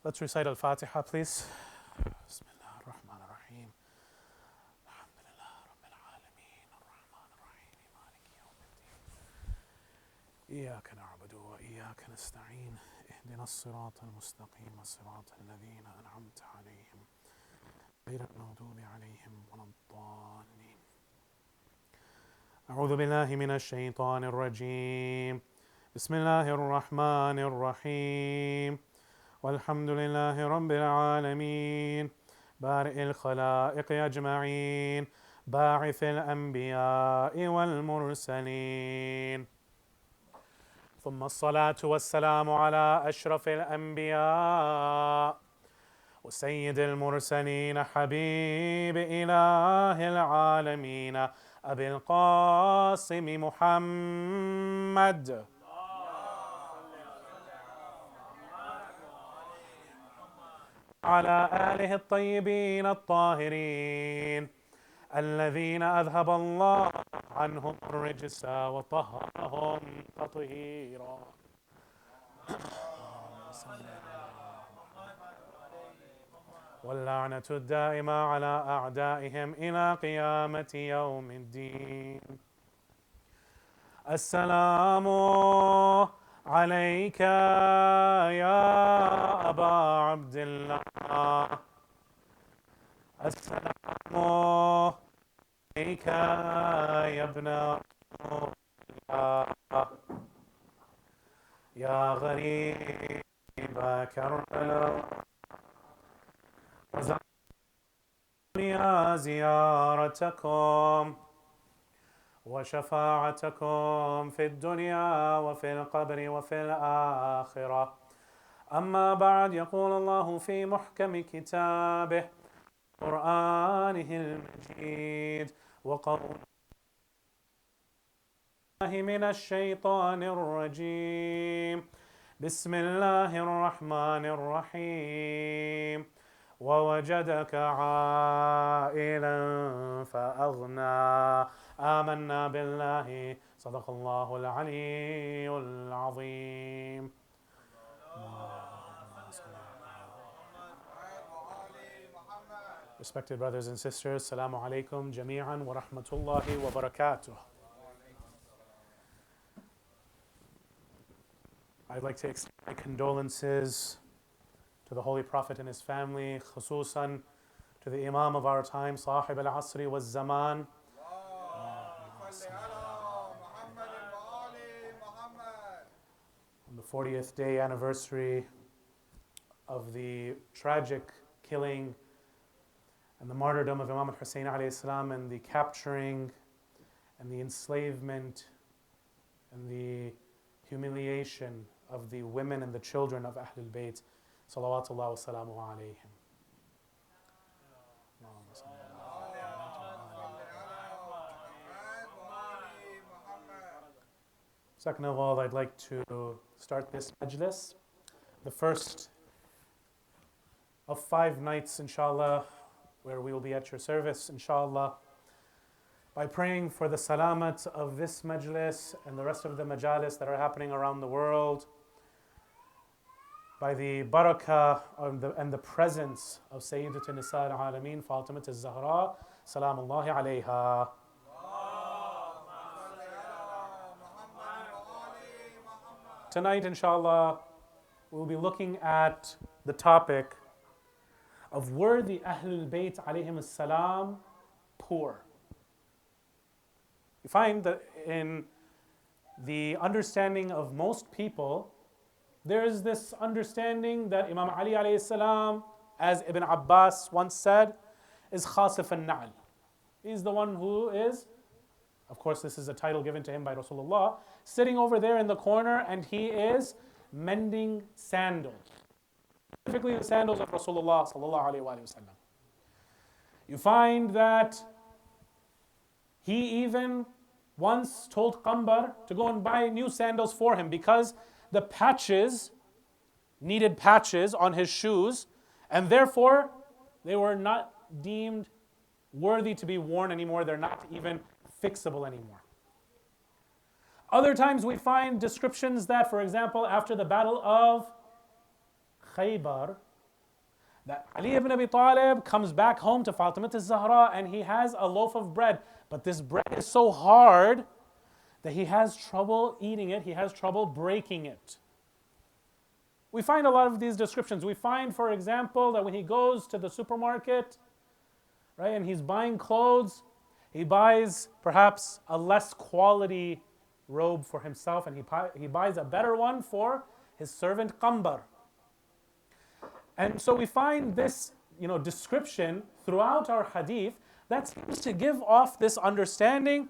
Let's recite Al-Fatiha, please. Bismillah ar-Rahman ar-Rahim. Alhamdulillah Rabbil Alameen. Ar-Rahman ar-Rahim. Maliki yawmiddin. Iyaka na'budu wa iyaka nasta'een. Ihdina as-sirata al-mustaqim. As-sirata alladhina an'amta alayhim. Ghayra al-maghdubi alayhim wa lad-dallin. أعوذ بالله من الشيطان الرجيم. بسم الله الرحمن الرحيم. والحمد لله رب العالمين بارئ الخلائق أجمعين باعث الأنبياء والمرسلين ثم الصلاة والسلام على أشرف الأنبياء وسيد المرسلين حبيب إله العالمين أبي القاسم محمد على آله الطيبين الطاهرين الذين أذهب الله عنهم الرجس وطهرهم تطهيرا واللعنة الدائمة على أعدائهم إلى قيامة يوم الدين. السلام عليك يا أبا عبد الله. السلام عليك يا ابن الله يا غريب كربلاء وزعمني زيارتكم وشفاعتكم في الدنيا وفي القبر وفي الآخرة. أما بعد، يقول الله في محكم كتابه قرآنه المجيد وقول الله من الشيطان الرجيم. بسم الله الرحمن الرحيم. ووجدك عائلا فأغنى. آمنا بالله. صدق الله العلي العظيم. Respected brothers and sisters, Assalamu alaikum jami'an wa rahmatullahi wa barakatuh. I'd like to extend my condolences to the Holy Prophet and his family, khususan to the Imam of our time, Sahib al-Asri wa Zaman. On the 40th day anniversary of the tragic killing and the martyrdom of Imam al-Hussein alayhi salam, and the capturing and the enslavement and the humiliation of the women and the children of Ahlul Bayt, salawatullah wa salamu alayhim. Second of all, I'd like to start this majlis, the first of 5 nights, inshallah, where we will be at your service, inshallah, by praying for the salamat of this majlis and the rest of the majalis that are happening around the world, by the barakah and the presence of Sayyidat Nisa al-Alameen, Fatimat al-Zahra, salamullahi alayha. Tonight, inshallah, we'll be looking at the topic of were the Ahlul Bayt alayhim as-salam poor? You find that in the understanding of most people, there is this understanding that Imam Ali alayhi salam, as Ibn Abbas once said, is khasif al-na'al. He's the one who is, of course this is a title given to him by Rasulullah, sitting over there in the corner, and he is mending sandals. Specifically the sandals of Rasulullah sallallahu alayhi wa sallam. You find that he even once told Qambar to go and buy new sandals for him because the patches needed patches on his shoes, and therefore they were not deemed worthy to be worn anymore. They're not even fixable anymore. Other times we find descriptions that, for example, after the battle of Khaybar, that Ali ibn Abi Talib comes back home to Fatima al-Zahra and he has a loaf of bread, but this bread is so hard that he has trouble eating it, he has trouble breaking it. We find a lot of these descriptions. We find, for example, that when he goes to the supermarket, right, and he's buying clothes, he buys perhaps a less quality robe for himself and he buys a better one for his servant Qambar. And so we find this, description throughout our hadith that seems to give off this understanding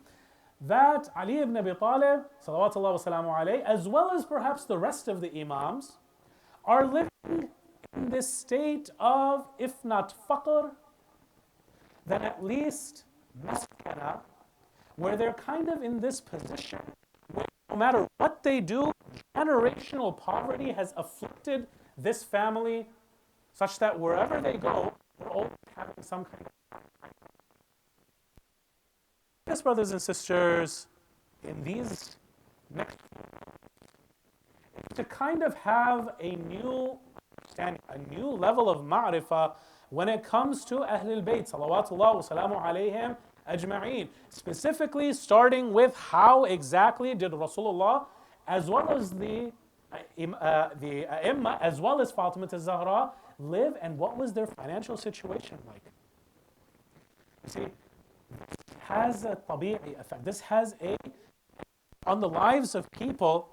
that Ali ibn Abi Talib, salawatullah wa salamu alayhi, as well as perhaps the rest of the Imams, are living in this state of, if not faqr, then at least maskana, where they're kind of in this position where no matter what they do, generational poverty has afflicted this family such that wherever they go, they're always having some kind of... Yes, brothers and sisters, in these next... to kind of have a new understanding, a new level of ma'rifah when it comes to Ahlul Bayt, salawatullah wa salamu alayhim ajma'een. Specifically starting with how exactly did Rasulullah, as well as the A'imma, as well as Fatima al-Zahra, live and what was their financial situation like. You see, this has a tabi'i effect. This has on the lives of people,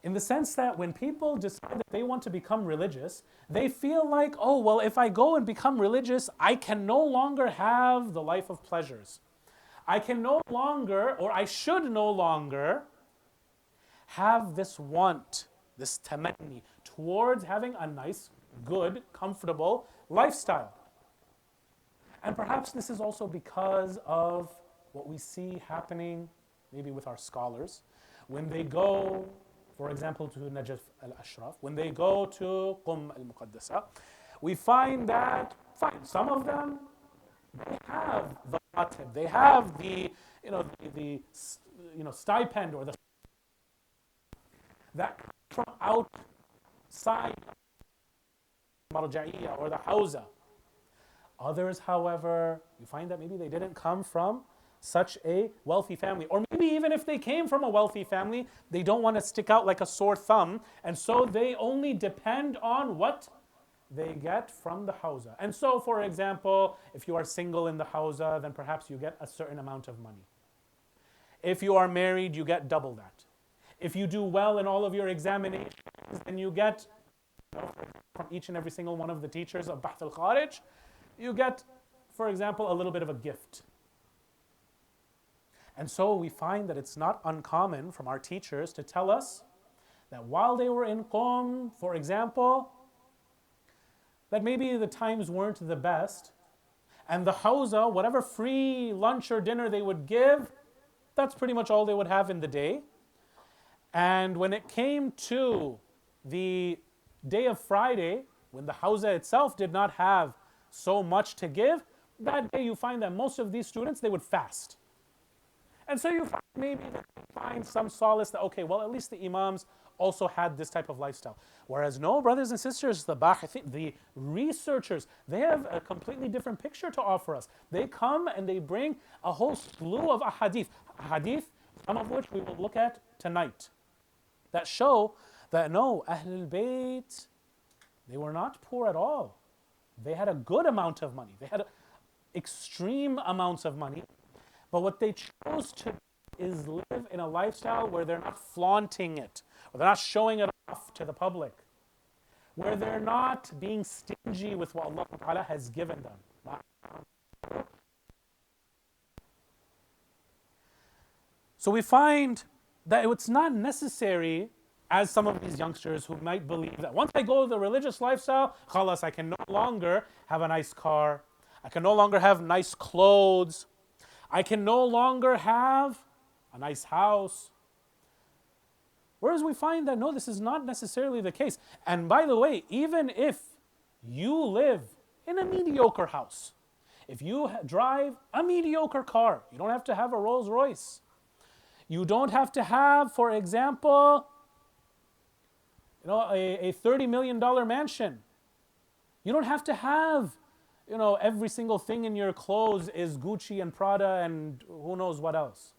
in the sense that when people decide that they want to become religious, they feel like, oh, well, if I go and become religious, I can no longer have the life of pleasures. I can no longer, or I should no longer, have this want, this tamanni, towards having a nice, good, comfortable lifestyle. And perhaps this is also because of what we see happening, maybe with our scholars, when they go, for example, to Najaf al-Ashraf, when they go to Qum al-Muqaddasa, we find that, fine, some of them, they have the ratib, they have the stipend or the that comes from outside Marja'iyya or the Hawza. Others, however, you find that maybe they didn't come from such a wealthy family. Or maybe even if they came from a wealthy family, they don't want to stick out like a sore thumb, and so they only depend on what they get from the Hawza. And so, for example, if you are single in the Hawza, then perhaps you get a certain amount of money. If you are married, you get double that. If you do well in all of your examinations, then you get, from each and every single one of the teachers of Bahth al-Kharij, you get, for example, a little bit of a gift. And so we find that it's not uncommon from our teachers to tell us that while they were in Qom, for example, that maybe the times weren't the best, and the Hawza, whatever free lunch or dinner they would give, that's pretty much all they would have in the day. And when it came to the day of Friday, when the Hawza itself did not have so much to give, that day you find that most of these students, they would fast. And so you find maybe that you find some solace that, okay, well, at least the Imams also had this type of lifestyle. Whereas no, brothers and sisters, the researchers, they have a completely different picture to offer us. They come and they bring a whole slew of ahadith, some of which we will look at tonight, that show that no, Ahlul Bayt, they were not poor at all. They had a good amount of money. They had extreme amounts of money. But what they chose to do is live in a lifestyle where they're not flaunting it, or they're not showing it off to the public, where they're not being stingy with what Allah Ta'ala has given them. So we find that it's not necessary, as some of these youngsters who might believe that once I go to the religious lifestyle, khalas, I can no longer have a nice car, I can no longer have nice clothes, I can no longer have a nice house. Whereas we find that no, this is not necessarily the case. And by the way, even if you live in a mediocre house, if you drive a mediocre car, you don't have to have a Rolls Royce. You don't have to have, for example, a $30 million mansion. You don't have to have, every single thing in your clothes is Gucci and Prada and who knows what else.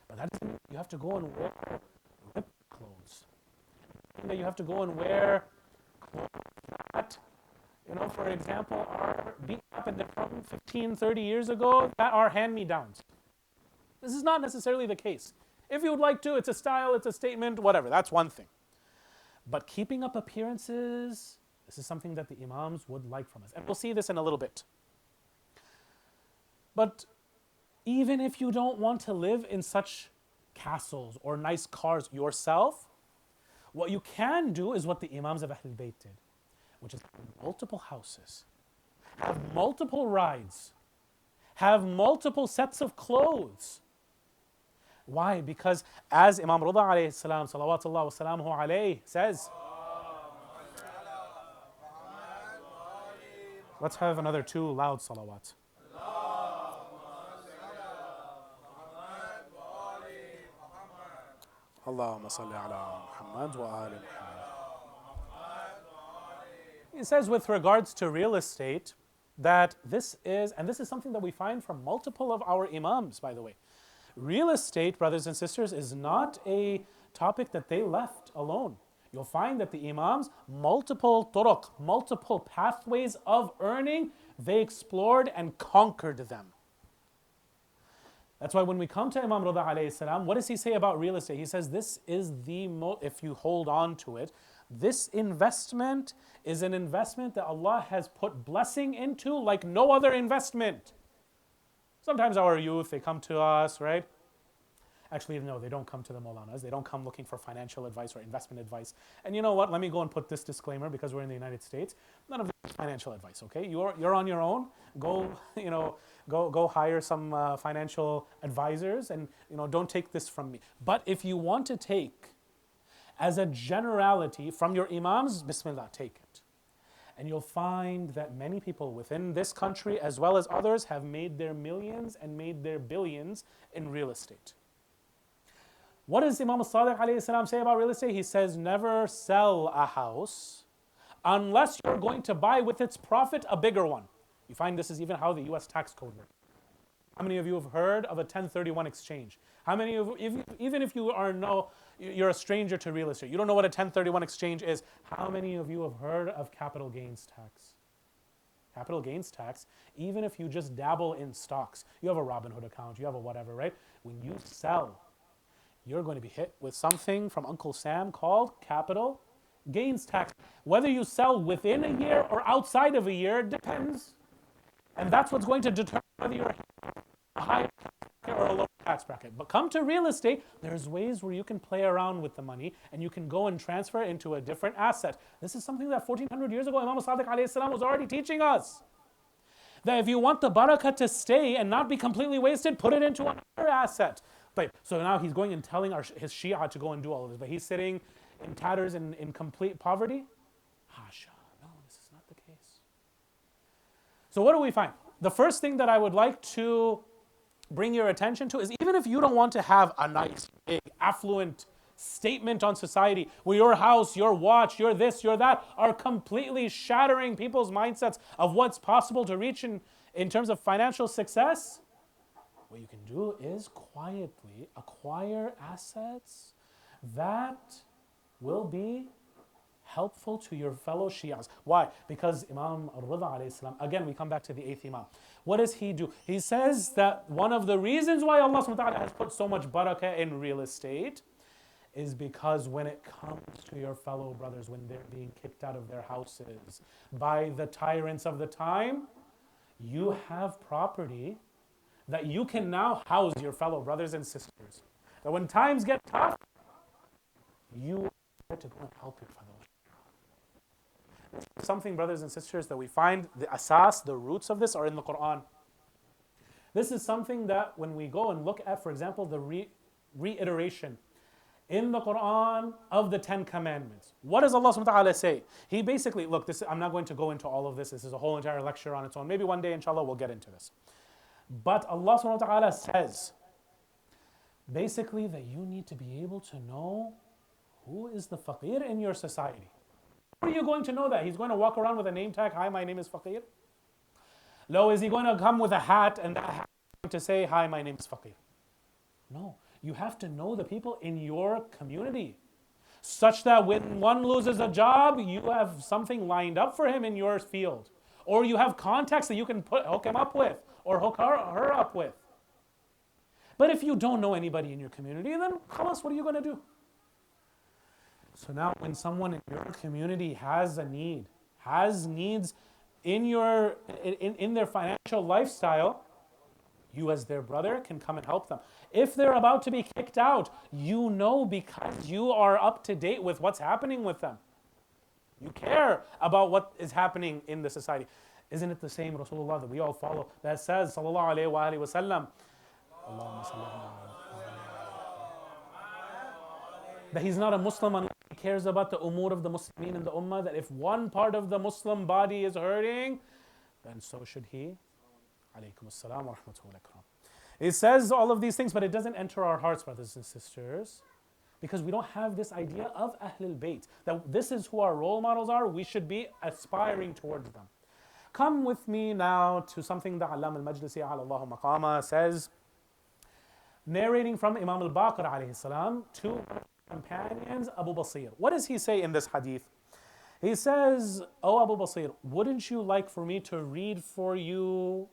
But that doesn't mean you have to go and wear ripped clothes. That you have to go and wear clothes that, for example, are beaten up and they're from 15, 30 years ago, that are hand-me-downs. This is not necessarily the case. If you would like to, it's a style, it's a statement, whatever, that's one thing. But keeping up appearances, this is something that the Imams would like from us. And we'll see this in a little bit. But even if you don't want to live in such castles or nice cars yourself, what you can do is what the Imams of Ahlul Bayt did, which is have multiple houses, have multiple rides, have multiple sets of clothes. Why? Because as Imam Rida alayhi salam, salawatullah wa salamuhu alayhi, says, let's have another 2 loud salawats. Allahumma salli ala Muhammad wa ali Muhammad. He says with regards to real estate that this is something that we find from multiple of our Imams, by the way. Real estate, brothers and sisters, is not a topic that they left alone. You'll find that the Imams, multiple turuq, multiple pathways of earning, they explored and conquered them. That's why when we come to Imam Rida alayhi salam, what does he say about real estate? He says this is if you hold on to it, this investment is an investment that Allah has put blessing into like no other investment. Sometimes our youth, they come to us, right? Actually, no, they don't come to the Maulanas. They don't come looking for financial advice or investment advice. And you know what? Let me go and put this disclaimer because we're in the United States. None of this is financial advice, okay? You're on your own. Go hire some financial advisors and, don't take this from me. But if you want to take as a generality from your Imams, Bismillah, take it. And you'll find that many people within this country as well as others have made their millions and made their billions in real estate. What does Imam Sadiq alayhi salam say about real estate? He says, never sell a house unless you're going to buy with its profit a bigger one. You find this is even how the US tax code works. How many of you have heard of a 1031 exchange? How many of you, even if you're a stranger to real estate, you don't know what a 1031 exchange is, how many of you have heard of capital gains tax? Capital gains tax, even if you just dabble in stocks, you have a Robinhood account, you have a whatever, right? When you sell, you're going to be hit with something from Uncle Sam called capital gains tax. Whether you sell within a year or outside of a year depends. And that's what's going to determine whether you're a higher or a lower tax bracket. But come to real estate, there's ways where you can play around with the money and you can go and transfer it into a different asset. This is something that 1400 years ago Imam Sadiq alayhi salam was already teaching us. That if you want the barakah to stay and not be completely wasted, put it into another asset. So now he's going and telling his Shia to go and do all of this, but he's sitting in tatters and in complete poverty? Hasha, no, this is not the case. So what do we find? The first thing that I would like to bring your attention to is even if you don't want to have a nice, big, affluent statement on society where your house, your watch, your this, your that are completely shattering people's mindsets of what's possible to reach in terms of financial success, what you can do is quietly acquire assets that will be helpful to your fellow Shias. Why? Because Imam Rida alayhi salam, again we come back to the 8th Imam. What does he do? He says that one of the reasons why Allah subhanahu wa ta'ala has put so much barakah in real estate is because when it comes to your fellow brothers, when they're being kicked out of their houses by the tyrants of the time, you have property that you can now house your fellow brothers and sisters. That when times get tough, you are to go and help your fellow. This is something, brothers and sisters, that we find the asas, the roots of this are in the Quran. This is something that when we go and look at, for example, the reiteration in the Quran of the 10 Commandments. What does Allah subhanahu wa ta'ala say? He basically, look, I'm not going to go into all of this. This is a whole entire lecture on its own. Maybe one day, inshallah, we'll get into this. But Allah subhanahu wa ta'ala says, basically, that you need to be able to know who is the faqir in your society. How are you going to know that? He's going to walk around with a name tag. Hi, my name is Faqir. Lo, is he going to come with a hat and that hat to say, hi, my name is Faqir? No. You have to know the people in your community, such that when one loses a job, you have something lined up for him in your field. Or you have contacts that you can hook him up with, or hook her up with. But if you don't know anybody in your community, then khalas, what are you going to do? So now when someone in your community has a need, has needs in their financial lifestyle, you as their brother can come and help them. If they're about to be kicked out, you know because you are up to date with what's happening with them. You care about what is happening in the society. Isn't it the same Rasulullah that we all follow that says, sallallahu alayhi wa alihi wa sallam, that he's not a Muslim unless he cares about the umur of the Muslimin and the ummah, that if one part of the Muslim body is hurting, then so should he. Alaykum assalam wa rahmatullahi wa barakatuh. It says all of these things, but it doesn't enter our hearts, brothers and sisters, because we don't have this idea of Ahlul Bayt, that this is who our role models are. We should be aspiring towards them. Come with me now to something that Allam al-Majlisi Allahu maqama says, narrating from Imam al-Baqir alayhi salam to companions Abu Basir. What does he say in this hadith? He says, "O Abu Basir, wouldn't you like for me to read for you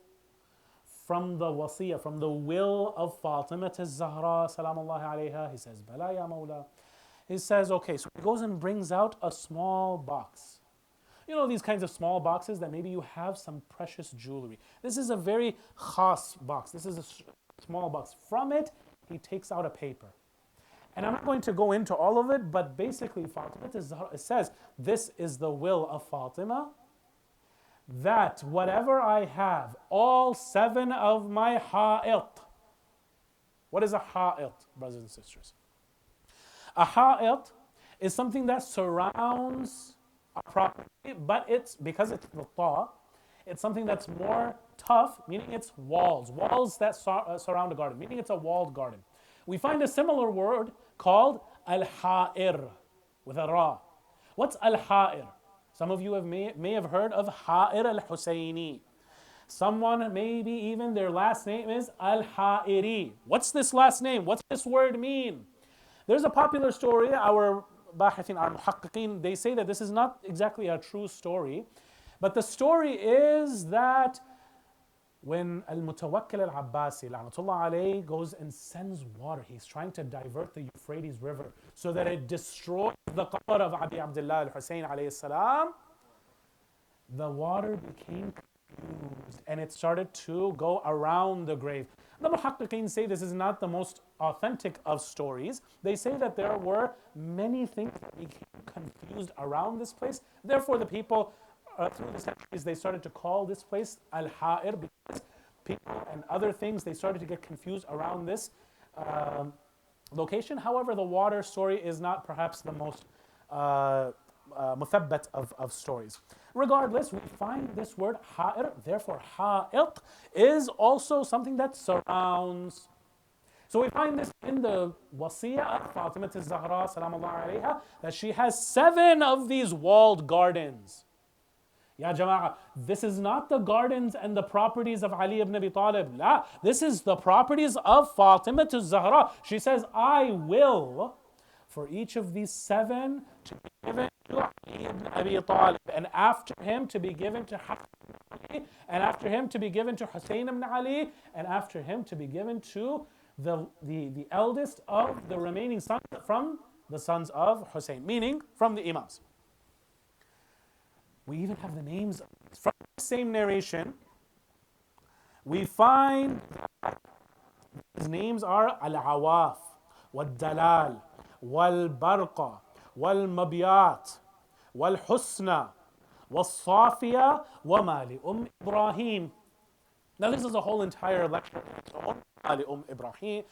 from the wasiyah, from the will of Fatima az-Zahra, salamullahi alayha?" He says, "Bala ya Mawla." He says, okay, so he goes and brings out a small box. You know these kinds of small boxes that maybe you have some precious jewelry. This is a very khas box. This is a small box. From it, he takes out a paper. And I'm not going to go into all of it, but basically Fatima az-Zahra, it says, this is the will of Fatima, that whatever I have, all 7 of my ha'it. What is a ha'it, brothers and sisters? A ha'it is something that surrounds a property, but it's, because it's the ta, it's something that's more tough, meaning it's walls that surround a garden, meaning it's a walled garden. We find a similar word called al-ha'ir, with a ra. What's al-ha'ir? Some of you may have heard of Ha'ir al-Husayni. Someone, maybe even their last name is al-Ha'iri. What's this last name? What's this word mean? There's a popular story, our bahithin, our muhaqqiqin, they say that this is not exactly a true story, but the story is that when Al-Mutawakkil al-Abbasi, la'natullah alayhi, goes and sends water, he's trying to divert the Euphrates River so that it destroys the qabr of Abi Abdullah al-Husayn alayhi salam, the water became confused and it started to go around the grave. The muhaqqiqin say this is not the most authentic of stories. They say that there were many things that became confused around this place. Therefore, the people through the centuries, they started to call this place Al-Ha'ir, because people and other things, they started to get confused around this location. However, the water story is not perhaps the most muthabbat of stories. Regardless, we find this word ha'ir, therefore ha'it is also something that surrounds. So we find this in the wasiyah of Fatima az-Zahra, salamullahi alayha, that she has 7 of these walled gardens. Ya Jama'ah, this is not the gardens and the properties of Ali ibn Abi Talib. La, this is the properties of Fatima az-Zahra. She says, I will, for each of these 7 to be given to Ali ibn Abi Talib, and after him to be given to Hassan ibn Ali, and after him to be given to Hussein ibn Ali, and after him to be given to the eldest of the remaining sons from the sons of Hussein, meaning from the Imams. We even have the names from the same narration. We find that his names are Al-Awaf, Wal-Dalal, Wal-Barqa, Wal-Mabiyat, Wal-Husna, Wal-Safiya, Wama li Ibrahim. Now this is a whole entire lecture on Ibrahim,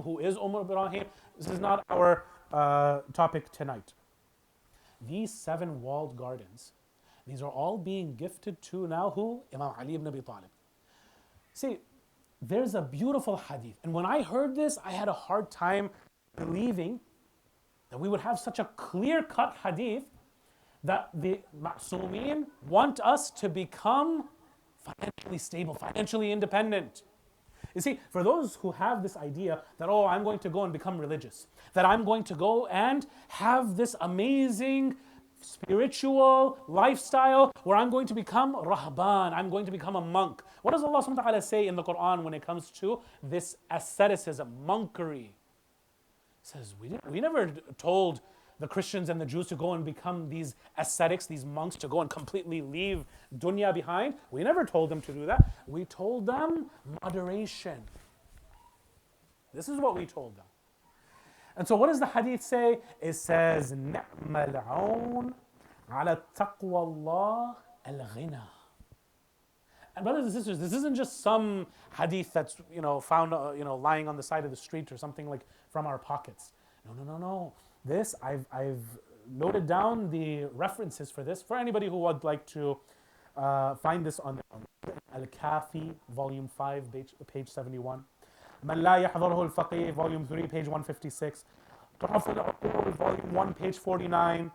who is Ibrahim. This is not our topic tonight. These 7 walled gardens, these are all being gifted to now who? Imam Ali ibn Abi Talib. See, there's a beautiful hadith. And when I heard this, I had a hard time believing that we would have such a clear-cut hadith that the ma'soomeen want us to become financially stable, financially independent. You see, for those who have this idea that, oh, I'm going to go and become religious, that I'm going to go and have this amazing spiritual lifestyle where I'm going to become rahban, I'm going to become a monk. What does Allah subhanahu wa ta'ala say in the Quran when it comes to this asceticism, monkery? It says, we never told the Christians and the Jews to go and become these ascetics, these monks, to go and completely leave dunya behind. We never told them to do that. We told them moderation. This is what we told them. And so what does the hadith say? It says, نِعْمَ الْعَوْنَ عَلَى التَّقْوَى اللَّهِ الْغِنَى. And brothers and sisters, this isn't just some hadith that's found lying on the side of the street or something like from our pockets. No. This, I've noted down the references for this for anybody who would like to find this on Al-Kafi, volume 5, page 71. من لا يحضره الفقيه, volume 3, page 156. تحف العقول, volume 1, page 49.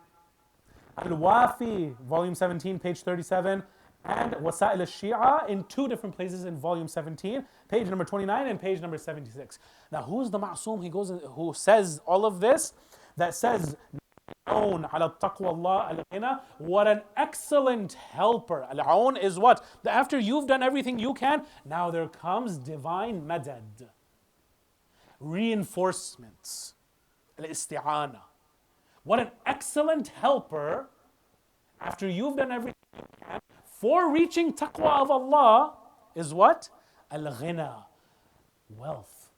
Al-Wafi, volume 17, page 37. And Wasa'il al-Shi'a in 2 different places in volume 17, page number 29 and page number 76. Now, who's the ma'soom? He goes who says all of this? That says, على التقوى الله الغنى. What an excellent helper. Al-aun is what? After you've done everything you can, now there comes divine madad. Reinforcements. Al-isti'ana. What an excellent helper after you've done everything you can for reaching taqwa of Allah is what? Al-ghina. Wealth.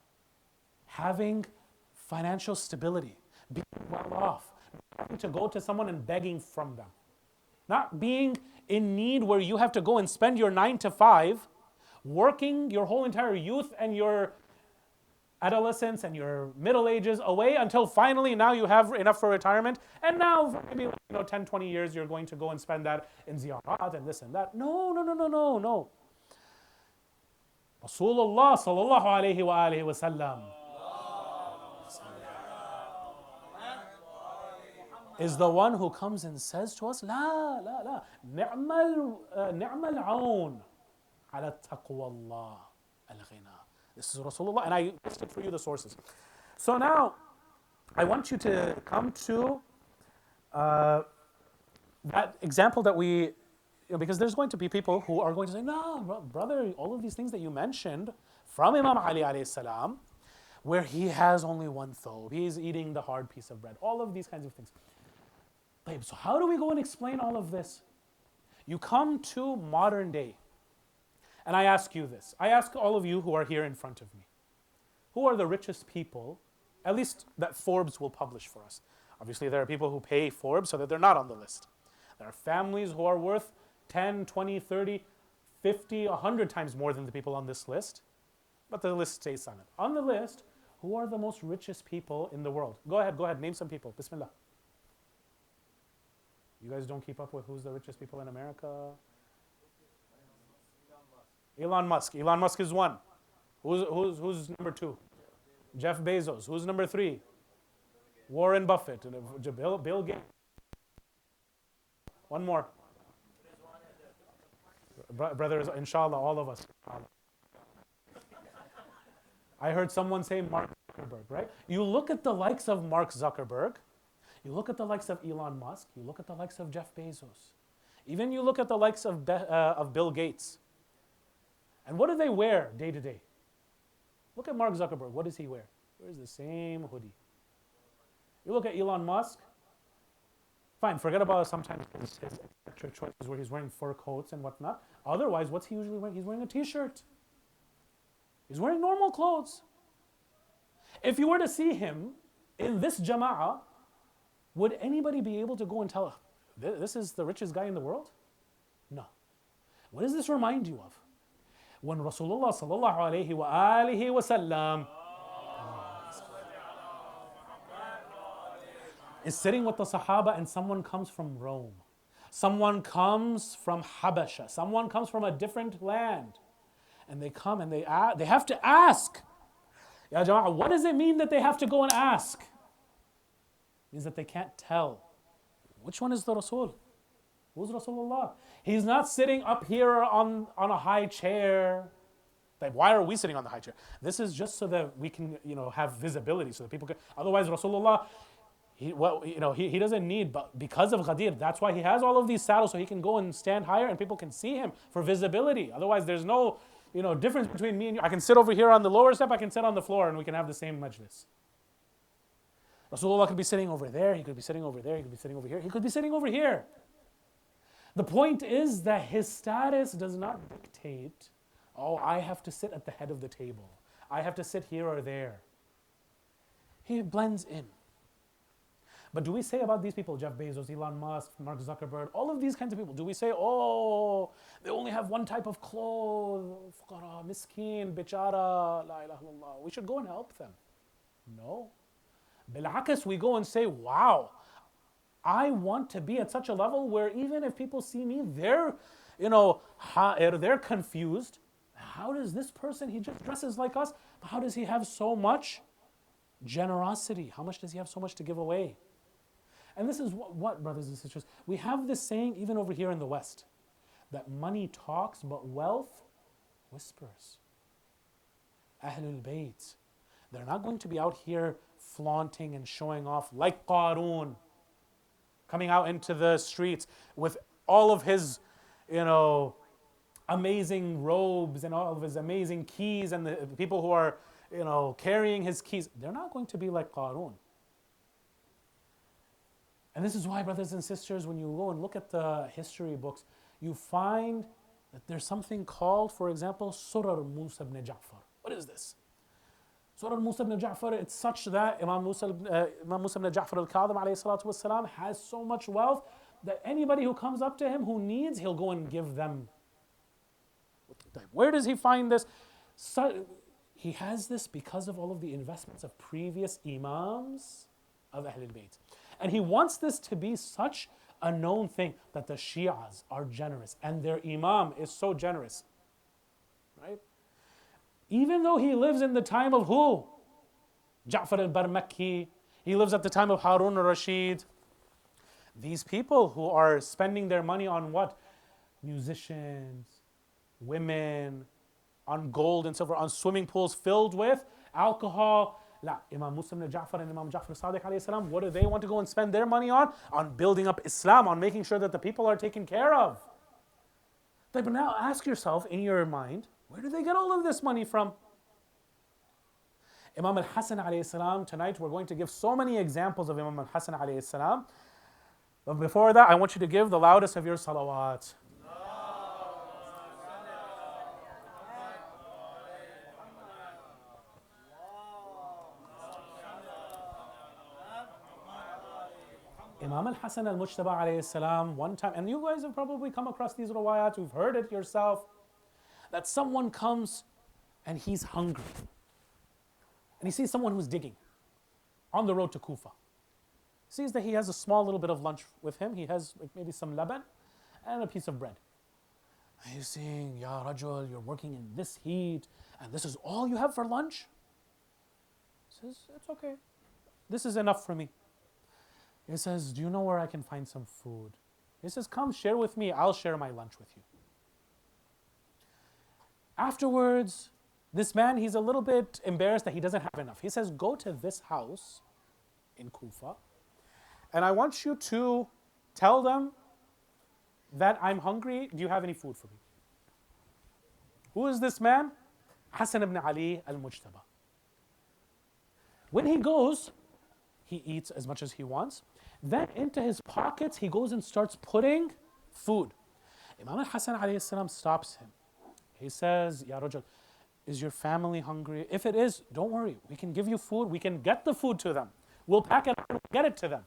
Having financial stability. Being well off. Not having to go to someone and begging from them. Not being in need where you have to go and spend your 9 to 5 working your whole entire youth and your adolescence and your middle ages away until finally now you have enough for retirement, and now for maybe 10, 20 years you're going to go and spend that in ziyarat and this and that. No. Rasulullah sallallahu alayhi wa alihi wa sallam is the one who comes and says to us, La, ni'mal aun ala taqwa Allah al-ghina. This is Rasulullah, and I listed for you the sources. So now, I want you to come to that example that we, because there's going to be people who are going to say, no, brother, all of these things that you mentioned from Imam Ali alayhi salam, where he has only one thobe, he's eating the hard piece of bread, all of these kinds of things. So how do we go and explain all of this? You come to modern day, and I ask you this. I ask all of you who are here in front of me. Who are the richest people, at least that Forbes will publish for us? Obviously, there are people who pay Forbes so that they're not on the list. There are families who are worth 10, 20, 30, 50, 100 times more than the people on this list. But the list stays silent. On the list, who are the most richest people in the world? Go ahead, name some people. Bismillah. You guys don't keep up with who's the richest people in America? Elon Musk. Elon Musk is one. Who's number 2? Jeff Bezos. Who's number 3? Warren Buffett. Bill Gates. One more. Brothers, inshallah, all of us. I heard someone say Mark Zuckerberg, right? You look at the likes of Mark Zuckerberg, you look at the likes of Elon Musk, you look at the likes of Jeff Bezos, even you look at the likes of Bill Gates. And what do they wear day to day? Look at Mark Zuckerberg. What does he wear? He wears the same hoodie. You look at Elon Musk. Fine, forget about sometimes his extra choices where he's wearing fur coats and whatnot. Otherwise, what's he usually wearing? He's wearing a t-shirt. He's wearing normal clothes. If you were to see him in this jama'ah, would anybody be able to go and tell, this is the richest guy in the world? No. What does this remind you of? When Rasulullah sallallahu alayhi wa alihi wa sallam is sitting with the Sahaba and someone comes from Rome, someone comes from Habasha, someone comes from a different land, and they come and they have to ask. Ya Jama'ah, what does it mean that they have to go and ask? It means that they can't tell Which one is the Rasul? Who's Rasulullah? He's not sitting up here on a high chair. Like, why are we sitting on the high chair? This is just so that we can, have visibility, so that people can. Otherwise, Rasulullah, he doesn't need, but because of Ghadir, that's why he has all of these saddles, so he can go and stand higher and people can see him for visibility. Otherwise, there's no, difference between me and you. I can sit over here on the lower step, I can sit on the floor, and we can have the same majlis. Rasulullah could be sitting over there, he could be sitting over there, he could be sitting over here, he could be sitting over here. The point is that his status does not dictate, I have to sit at the head of the table. I have to sit here or there. He blends in. But do we say about these people, Jeff Bezos, Elon Musk, Mark Zuckerberg, all of these kinds of people, do we say, they only have one type of clothes, fuqara, miskeen, bichara, la ilaha illallah. We should go and help them. No. Bil'akas, we go and say, wow, I want to be at such a level where even if people see me, they're confused. How does this person, he just dresses like us, but how does he have so much generosity? How much does he have so much to give away? And this is what, brothers and sisters, we have this saying even over here in the West, that money talks, but wealth whispers. Ahlul Bayt, they're not going to be out here flaunting and showing off like Qarun, coming out into the streets with all of his, amazing robes and all of his amazing keys, and the people who are, carrying his keys. They're not going to be like Qarun. And this is why, brothers and sisters, when you go and look at the history books, you find that there's something called, for example, Surar Musa ibn Ja'far. What is this? Surar Musa ibn Ja'far, it's such that Imam Musa ibn Ja'far al-Kadhim alayhi salatu wasalam has so much wealth that anybody who comes up to him who needs, he'll go and give them. Where does he find this? He has this because of all of the investments of previous imams of Ahlul Bayt. And he wants this to be such a known thing that the Shi'as are generous and their imam is so generous. Right? Even though he lives in the time of who? Ja'far al-Barmakki. He lives at the time of Harun al-Rashid. These people who are spending their money on what? Musicians, women, on gold and silver, on swimming pools filled with alcohol. La, Imam Musa ibn Ja'far and Imam Ja'far Sadiq alayhi salam, what do they want to go and spend their money on? On building up Islam, on making sure that the people are taken care of. But now ask yourself in your mind, where do they get all of this money from? Imam al-Hasan alayhi salam, tonight we're going to give so many examples of Imam al-Hasan alayhi salam. But before that, I want you to give the loudest of your salawat. Imam al-Hasan al-Mujtaba alayhi salam, one time, and you guys have probably come across these riwayat, you've heard it yourself, that someone comes and he's hungry. And he sees someone who's digging on the road to Kufa. Sees that he has a small little bit of lunch with him. He has like maybe some laban and a piece of bread. And he's saying, Ya Rajul, you're working in this heat and this is all you have for lunch? He says, it's okay. This is enough for me. He says, do you know where I can find some food? He says, come share with me. I'll share my lunch with you. Afterwards, this man, he's a little bit embarrassed that he doesn't have enough. He says, go to this house in Kufa, and I want you to tell them that I'm hungry. Do you have any food for me? Who is this man? Hassan ibn Ali al-Mujtaba. When he goes, he eats as much as he wants. Then into his pockets, he goes and starts putting food. Imam al-Hasan alayhi salam stops him. He says, Ya Rajul, is your family hungry? If it is, don't worry. We can give you food. We can get the food to them. We'll pack it up and get it to them.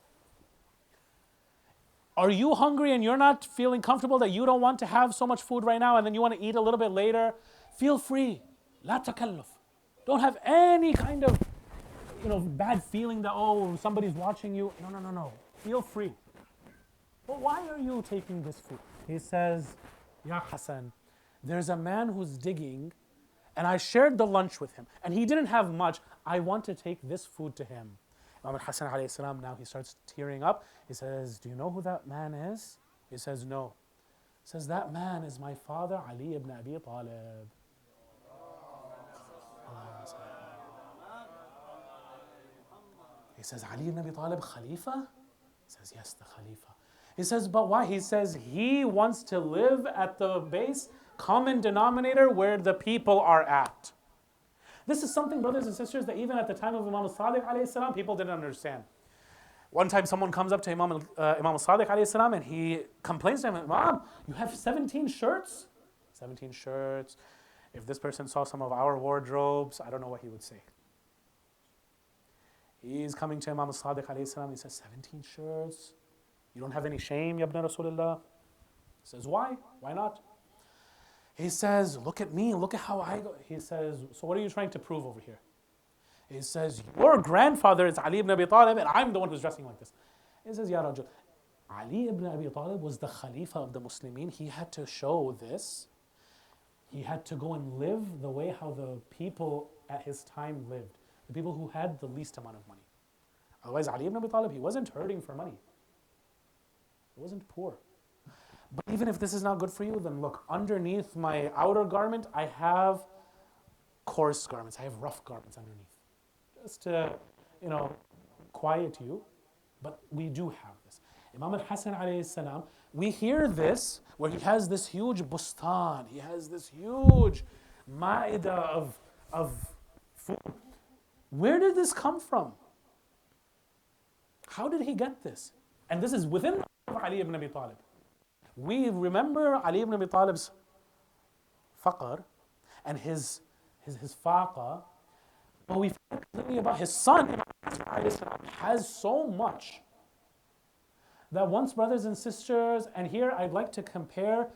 Are you hungry and you're not feeling comfortable that you don't want to have so much food right now and then you want to eat a little bit later? Feel free. La takalluf. Don't have any kind of bad feeling that, somebody's watching you. No. Feel free. But why are you taking this food? He says, Ya Hassan, there's a man who's digging and I shared the lunch with him and he didn't have much. I want to take this food to him. Imam al-Hasan alayhi salam, now he starts tearing up. He says, do you know who that man is? He says, no. He says, that man is my father, Ali ibn Abi Talib. He says, Ali ibn Abi Talib, Khalifa? He says, yes, the Khalifa. He says, but why? He says, he wants to live at the base common denominator where the people are at. This is something, brothers and sisters, that even at the time of Imam al-Sadiq alayhi salam, people didn't understand. One time someone comes up to Imam al-Sadiq alayhi salam and he complains to him, Imam, you have 17 shirts? 17 shirts. If this person saw some of our wardrobes, I don't know what he would say. He's coming to Imam al-Sadiq alayhi salam, he says, 17 shirts? You don't have any shame, Ya ibn Rasulullah? He says, why? Why not? He says, look at me, look at how I go. He says, so what are you trying to prove over here? He says, your grandfather is Ali ibn Abi Talib and I'm the one who's dressing like this. He says, Ya Rajul, Ali ibn Abi Talib was the Khalifa of the Muslimin. He had to show this. He had to go and live the way how the people at his time lived. The people who had the least amount of money. Otherwise, Ali ibn Abi Talib, he wasn't hurting for money. He wasn't poor. But even if this is not good for you, then look, underneath my outer garment, I have coarse garments. I have rough garments underneath. Just to, quiet you. But we do have this. Imam al-Hasan alayhi salam, we hear this, where he has this huge bustan, he has this huge ma'idah of food. Where did this come from? How did he get this? And this is within Ali ibn Abi Talib. We remember Ali ibn Abi Talib's faqr and his faqa, but we forget completely about his son, has so much that once, brothers and sisters, and here I'd like to compare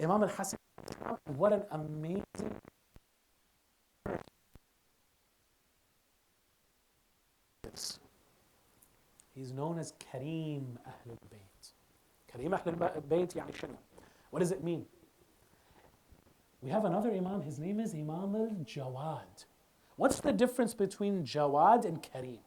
Imam al-Hasan, what an amazing he's known as Kareem Ahlul Bayt. Kareem Ahlul Bayt, يعني شنو? What does it mean? We have another Imam, his name is Imam al-Jawad. What's the difference between Jawad and Kareem?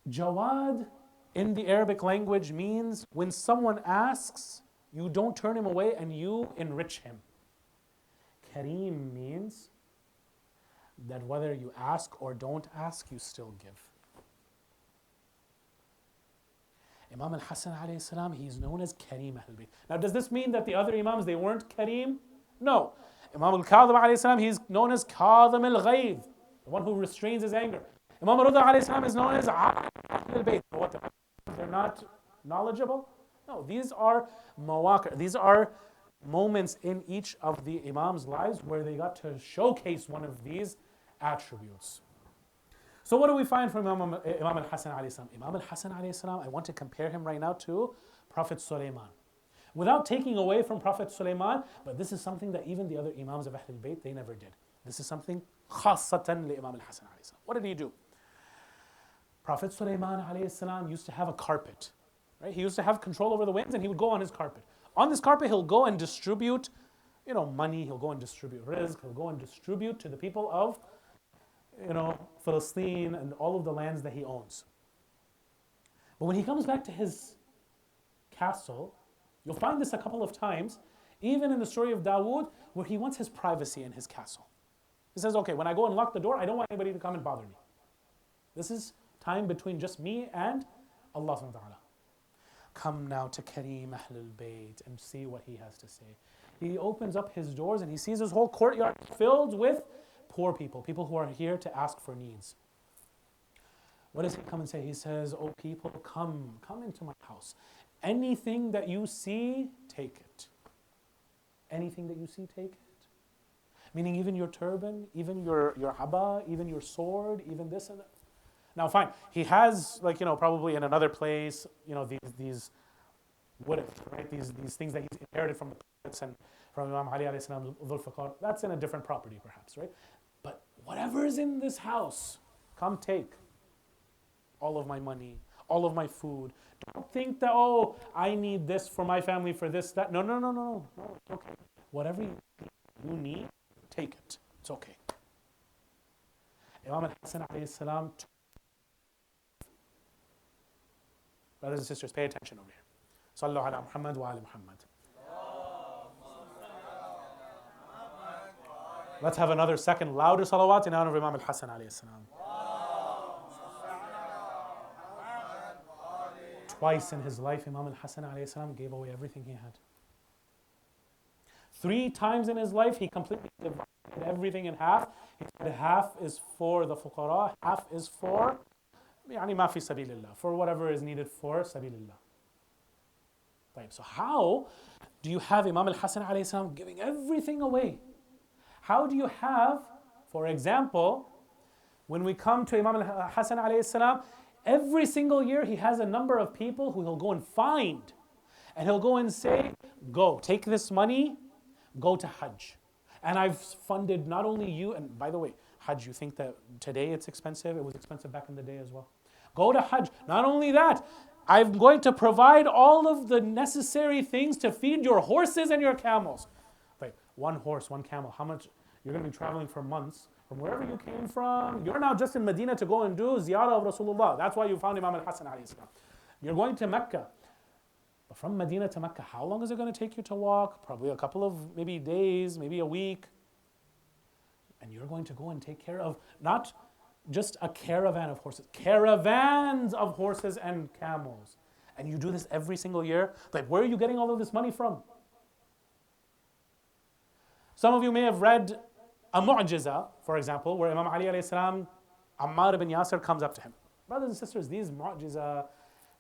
Jawad in the Arabic language means when someone asks, you don't turn him away and you enrich him. Kareem means that whether you ask or don't ask, you still give. Imam al-Hasan alayhi salam, he's known as Kareem Ahlul Bayt. Now, does this mean that the other Imams, they weren't Kareem? No. Imam al-Kadhim alayhi salam, he's known as Kadhim al-Ghayb, the one who restrains his anger. Imam al-Rida alayhi salam is known as Ahlul Bayt. What? They're not knowledgeable? No, these are mawaqir. These are moments in each of the Imams' lives where they got to showcase one of these attributes. So what do we find from Imam al-Hasan alayhi salam? Imam al-Hasan alayhi salam, I want to compare him right now to Prophet Sulaiman. Without taking away from Prophet Sulaiman, but this is something that even the other Imams of Ahlul Bayt, they never did. This is something khassatan li Imam al-Hasan alayhi salam. What did he do? Prophet Sulaiman alayhi salam used to have a carpet. Right? He used to have control over the winds and he would go on his carpet. On this carpet, he'll go and distribute, money, he'll go and distribute rizq, he'll go and distribute to the people of, Palestine and all of the lands that he owns. But when he comes back to his castle, you'll find this a couple of times, even in the story of Dawood, where he wants his privacy in his castle. He says, okay, when I go and lock the door, I don't want anybody to come and bother me. This is time between just me and Allah subhanahu wa ta'ala. Come now to Kareem Ahlul Bayt and see what he has to say. He opens up his doors and he sees his whole courtyard filled with poor people, people who are here to ask for needs. What does he come and say? He says, oh people, come into my house. Anything that you see, take it. Anything that you see, take it. Meaning even your turban, even your abba, even your sword, even this and that. Now fine, he has probably in another place, these what if, right? These things that he's inherited from the prophets and from Imam Ali alayhi salam, Dhul Faqar, that's in a different property perhaps, right? But whatever is in this house, come take all of my money, all of my food. Don't think that, I need this for my family, for this, that. No, it's okay. Whatever you need, take it. It's okay. Imam al-Hasan alayhi salam Brothers and sisters, pay attention over here. Sallu ala Muhammad wa ala Muhammad. Let's have another second louder salawat in honor of Imam al-Hasan alayhi salam. Twice in his life, Imam al-Hasan alayhi salam gave away everything he had. 3 times in his life, he completely divided everything in half. He said half is for the fuqara, half is for يعني ما في سبيل الله, for whatever is needed for سبيل الله. طيب, so how do you have Imam al-Hasan alayhi salam giving everything away? How do you have, for example, when we come to Imam al-Hasan alayhi salam, every single year he has a number of people who he'll go and find. And he'll go and say, go, take this money, go to Hajj. And I've funded not only you, and by the way, Hajj, you think that today it's expensive? It was expensive back in the day as well. Go to Hajj. Not only that, I'm going to provide all of the necessary things to feed your horses and your camels. Like 1 horse, 1 camel, how much? You're going to be traveling for months from wherever you came from. You're now just in Medina to go and do ziyarah of Rasulullah. That's why you found Imam al-Hasan alayhi salam. You're going to Mecca. But from Medina to Mecca, how long is it going to take you to walk? Probably a couple of maybe days, maybe a week. And you're going to go and take care of not just a caravan of horses, caravans of horses and camels. And you do this every single year. Like, where are you getting all of this money from? Some of you may have read a mu'jiza, for example, where Imam Ali alayhi salam, Ammar ibn Yasir comes up to him. Brothers and sisters, these mu'jiza,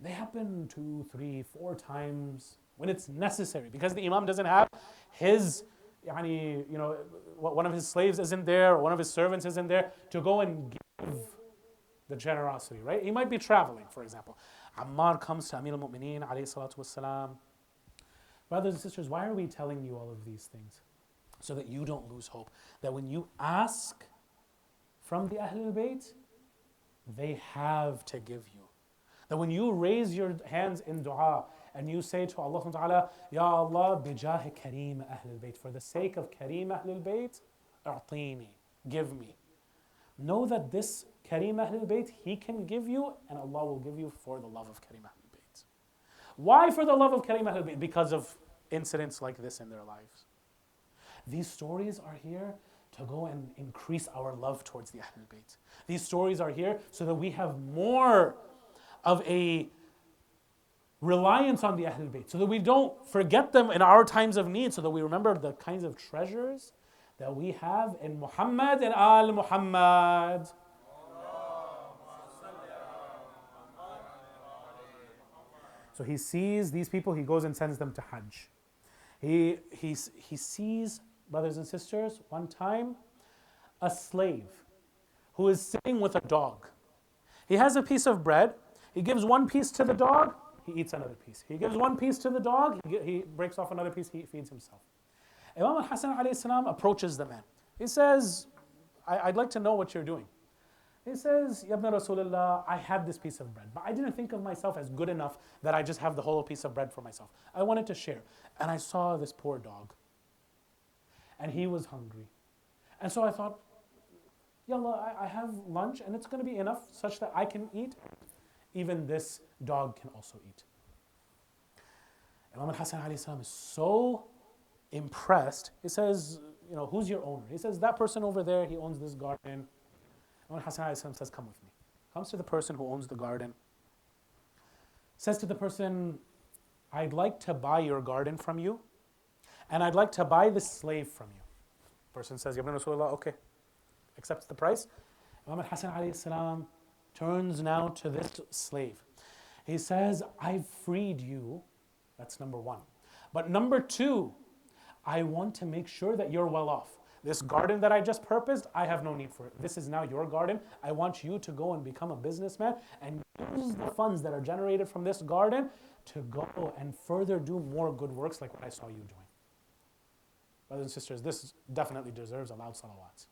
they happen 2, 3, 4 times when it's necessary, because the Imam doesn't have his, one of his slaves isn't there, or one of his servants isn't there to go and give the generosity, right? He might be traveling, for example. Ammar comes to Amir al-Mu'mineen alayhi salatu wassalam. Brothers and sisters, why are we telling you all of these things? So that you don't lose hope. That when you ask from the Ahlul Bayt, they have to give you. That when you raise your hands in dua and you say to Allah subhanahu wa ta'ala, Ya Allah, bijah kareem Ahlul Bayt, for the sake of Kareem Ahlul Bayt, a'tini, give me. Know that this Kareem Ahlul Bayt, He can give you, and Allah will give you for the love of Kareem Ahlul Bayt. Why for the love of Kareem Ahlul Bayt? Because of incidents like this in their lives. These stories are here to go and increase our love towards the Ahlul Bayt. These stories are here so that we have more of a reliance on the Ahlul Bayt, so that we don't forget them in our times of need, so that we remember the kinds of treasures that we have in Muhammad and Al Muhammad. So he sees these people, he goes and sends them to Hajj. He sees, brothers and sisters, one time, a slave who is sitting with a dog. He has a piece of bread. He gives 1 piece to the dog. He eats another piece. He gives 1 piece to the dog. He breaks off another piece. He feeds himself. Imam al-Hasan alayhi salam approaches the man. He says, I'd like to know what you're doing. He says, Ya ibn Rasulullah, I had this piece of bread, but I didn't think of myself as good enough that I just have the whole piece of bread for myself. I wanted to share. And I saw this poor dog. And he was hungry. And so I thought, Yallah, I have lunch and it's going to be enough such that I can eat. Even this dog can also eat. Imam al-Hasan alayhi salam is so impressed. He says, who's your owner? He says, that person over there, he owns this garden. Imam al-Hasan alayhi salam says, come with me. Comes to the person who owns the garden. Says to the person, I'd like to buy your garden from you, and I'd like to buy this slave from you. Person says, Ya ibn Rasulullah, okay. Accepts the price. Imam al-Hasan alayhi salam turns now to this slave. He says, I've freed you. That's number 1. But number 2, I want to make sure that you're well off. This garden that I just purposed, I have no need for it. This is now your garden. I want you to go and become a businessman and use the funds that are generated from this garden to go and further do more good works like what I saw you doing. Brothers and sisters, this definitely deserves a loud salawat.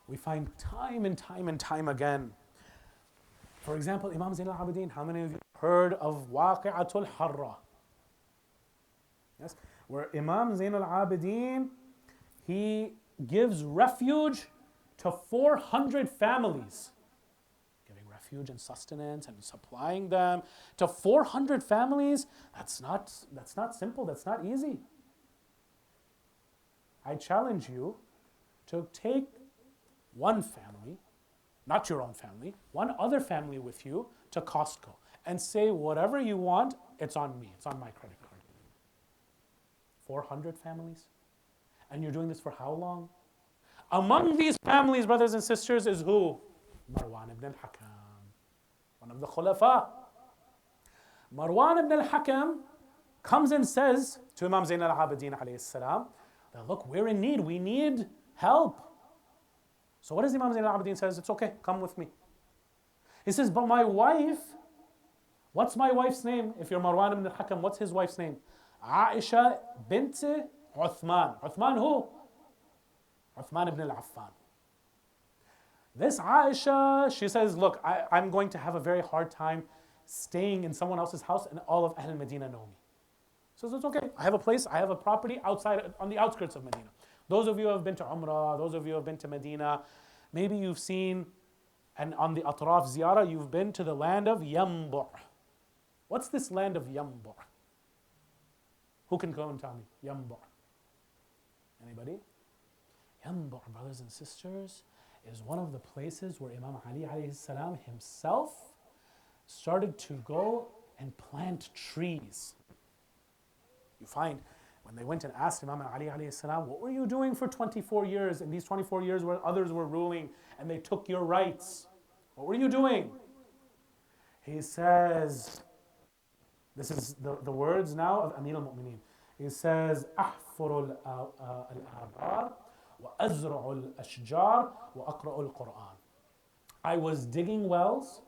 We find time and time and time again. For example, Imam Zain al-Abidin, how many of you heard of Waqi'atul Harra? Yes, where Imam Zain al-Abidin, he gives refuge to 400 families, giving refuge and sustenance and supplying them to 400 families. That's not simple, that's not easy. I challenge you to take one family, not your own family, one other family with you to Costco and say, whatever you want, it's on me, it's on my credit card. 400 families? And you're doing this for how long? Among these families, brothers and sisters, is who? Marwan ibn al-Hakam, one of the Khulafa. Marwan ibn al-Hakam comes and says to Imam Zayn al-Abidin alayhi salam, that look, we're in need, we need help. So what does Imam Zayn al-Abidin says? It's okay, come with me. He says, but my wife, what's my wife's name? If you're Marwan ibn al-Hakam, what's his wife's name? Aisha bint Uthman. Uthman who? Uthman ibn al-Affan. This Aisha, she says, look, I'm going to have a very hard time staying in someone else's house and all of Ahl Medina know me. She says, it's okay, I have a place, I have a property outside, on the outskirts of Medina. Those of you who have been to Umrah, those of you who have been to Medina, maybe you've seen, and on the Atraf Ziyarah, you've been to the land of Yambu'. What's this land of Yambu'? Who can go and tell me? Yambu'. Anybody? Yambu', brothers and sisters, is one of the places where Imam Ali alayhi salam himself started to go and plant trees. You find when they went and asked Imam Ali alayhi salam, what were you doing for 24 years? In these 24 years where others were ruling and they took your rights, what were you doing? He says, this is the words now of Amir al-Mu'mineen. He says, أحفر الآبار وأزرع الأشجار وأقرأ القرآن. I was digging wells,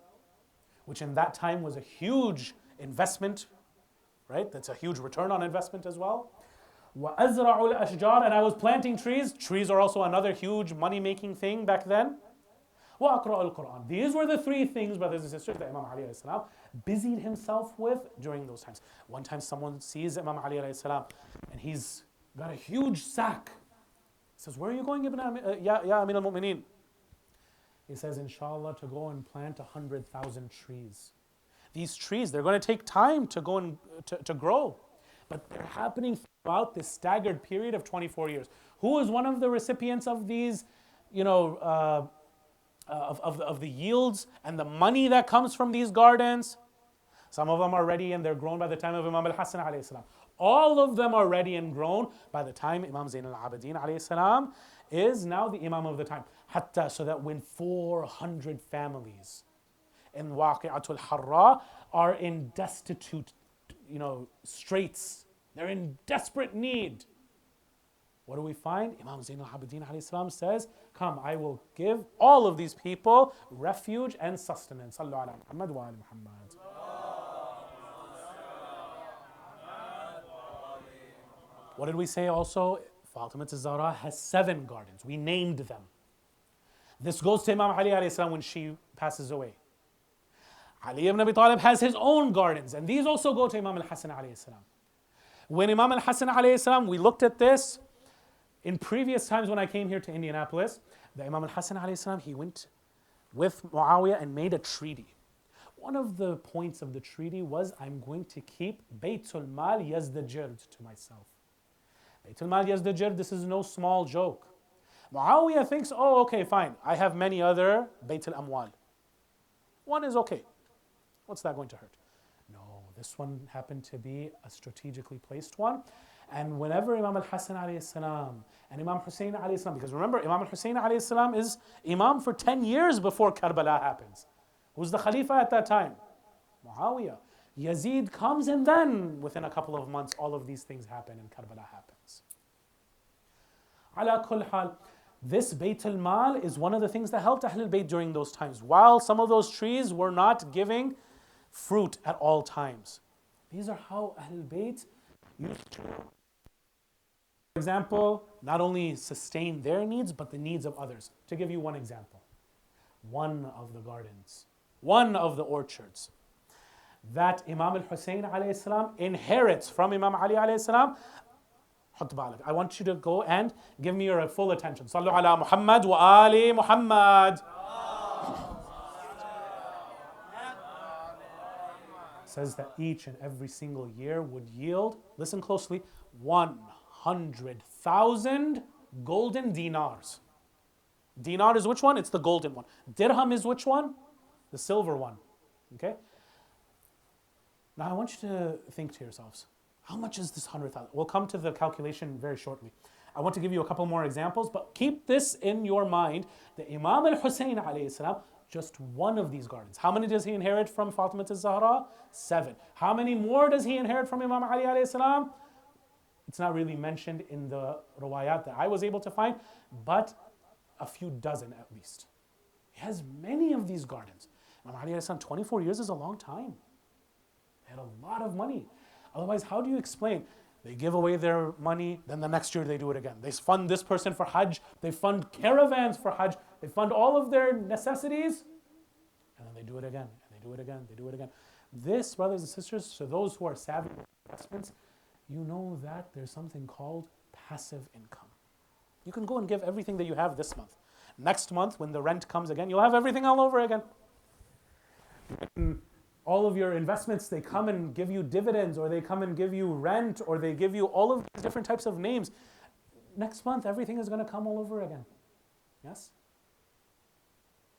which in that time was a huge investment, right? That's a huge return on investment as well. وأزرع الأشجار, and I was planting trees. Trees are also another huge money-making thing back then. وأقرأ القرآن. These were the three things, brothers and sisters, that Imam Ali alayhi salam busied himself with during those times. One time someone sees Imam Ali alayhi salam and he's got a huge sack. He says, where are you going, Ya Amir al-Mu'mineen? He says, inshallah, to go and plant 100,000 trees. These trees, they're going to take time to go and to grow. But they're happening throughout this staggered period of 24 years. Who is one of the recipients of these, of the yields and the money that comes from these gardens? Some of them are ready and they're grown by the time of Imam al-Hasan alayhi salam. All of them are ready and grown by the time Imam Zayn al-Abidin alayhi salam is now the Imam of the time. Hatta, so that when 400 families in Waqi'atul Harra are in destitute, straits, they're in desperate need. What do we find? Imam Zayn al-Abidin alayhi salam says, come, I will give all of these people refuge and sustenance. Sallu ala Muhammad wa ala Muhammad. What did we say also? Fatima az-Zahra has 7 gardens. We named them. This goes to Imam Ali alayhi salam when she passes away. Ali ibn Abi Talib has his own gardens, and these also go to Imam al-Hasan alayhi salam. When Imam al-Hasan alayhi salam, we looked at this in previous times when I came here to Indianapolis, the Imam al-Hasan alayhi salam, he went with Muawiyah and made a treaty. One of the points of the treaty was, I'm going to keep Baytul Mal Yazdajird to myself. Baytul Mal Yazdajird, this is no small joke. Muawiyah thinks, oh, okay, fine. I have many other Baytul Amwal. One is okay. What's that going to hurt? No, this one happened to be a strategically placed one. And whenever Imam al-Hasan alayhi salam and Imam Hussein alayhi salam, because remember, Imam al-Hussein alayhi salam is Imam for 10 years before Karbala happens. Who's the Khalifa at that time? Muawiyah. Yazid comes, and then within a couple of months, all of these things happen and Karbala happens. Ala kull hal, this Bayt al-Mal is one of the things that helped Ahlul Bayt during those times. While some of those trees were not giving fruit at all times. These are how Ahlul Bayt used to, for example, not only sustain their needs, but the needs of others. To give you one example, one of the gardens, one of the orchards that Imam al-Hussein alayhi salam inherits from Imam Ali alayhi salam حط بالك. I want you to go and give me your full attention. صلوا على محمد وآل محمد. Says that each and every single year would yield, listen closely, 100,000 golden dinars. Dinar is which one? It's the golden one. Dirham is which one? The silver one. Okay? Now I want you to think to yourselves, how much is this 100,000? We'll come to the calculation very shortly. I want to give you a couple more examples, but keep this in your mind. The Imam al-Hussein alayhi salam, just one of these gardens. How many does he inherit from Fatima al-Zahra? 7. How many more does he inherit from Imam Ali alayhi salam? It's not really mentioned in the riwayat that I was able to find, but a few dozen at least. He has many of these gardens. Imam Ali alayhi salam, 24 years is a long time. They had a lot of money. Otherwise, how do you explain? They give away their money, then the next year they do it again. They fund this person for Hajj, they fund caravans for Hajj, they fund all of their necessities, and then they do it again, and they do it again, they do it again. This, brothers and sisters, to those who are savvy with investments, you know that there's something called passive income. You can go and give everything that you have this month. Next month, when the rent comes again, you'll have everything all over again. All of your investments, they come and give you dividends, or they come and give you rent, or they give you all of these different types of names. Next month, everything is going to come all over again. Yes?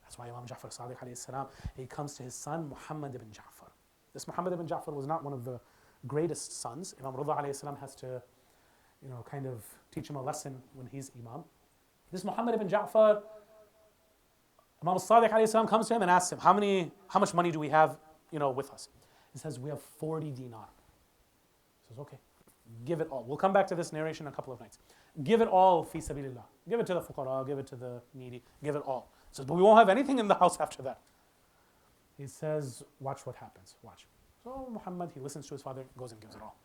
That's why Imam Ja'far Sadiq alayhi salam, he comes to his son, Muhammad ibn Ja'far. This Muhammad ibn Ja'far was not one of the greatest sons. Imam Rida alayhi salam has to, kind of teach him a lesson when he's Imam. This Muhammad ibn Ja'far, Imam Sadiq alayhi salam comes to him and asks him, how much money do we have with us? He says, we have 40 dinar. He says, okay, give it all. We'll come back to this narration in a couple of nights. Give it all fi sabilillah. Give it to the fuqara, give it to the needy, give it all. He says, but we won't have anything in the house after that. He says, watch what happens, watch. So Muhammad, he listens to his father, goes and gives it all.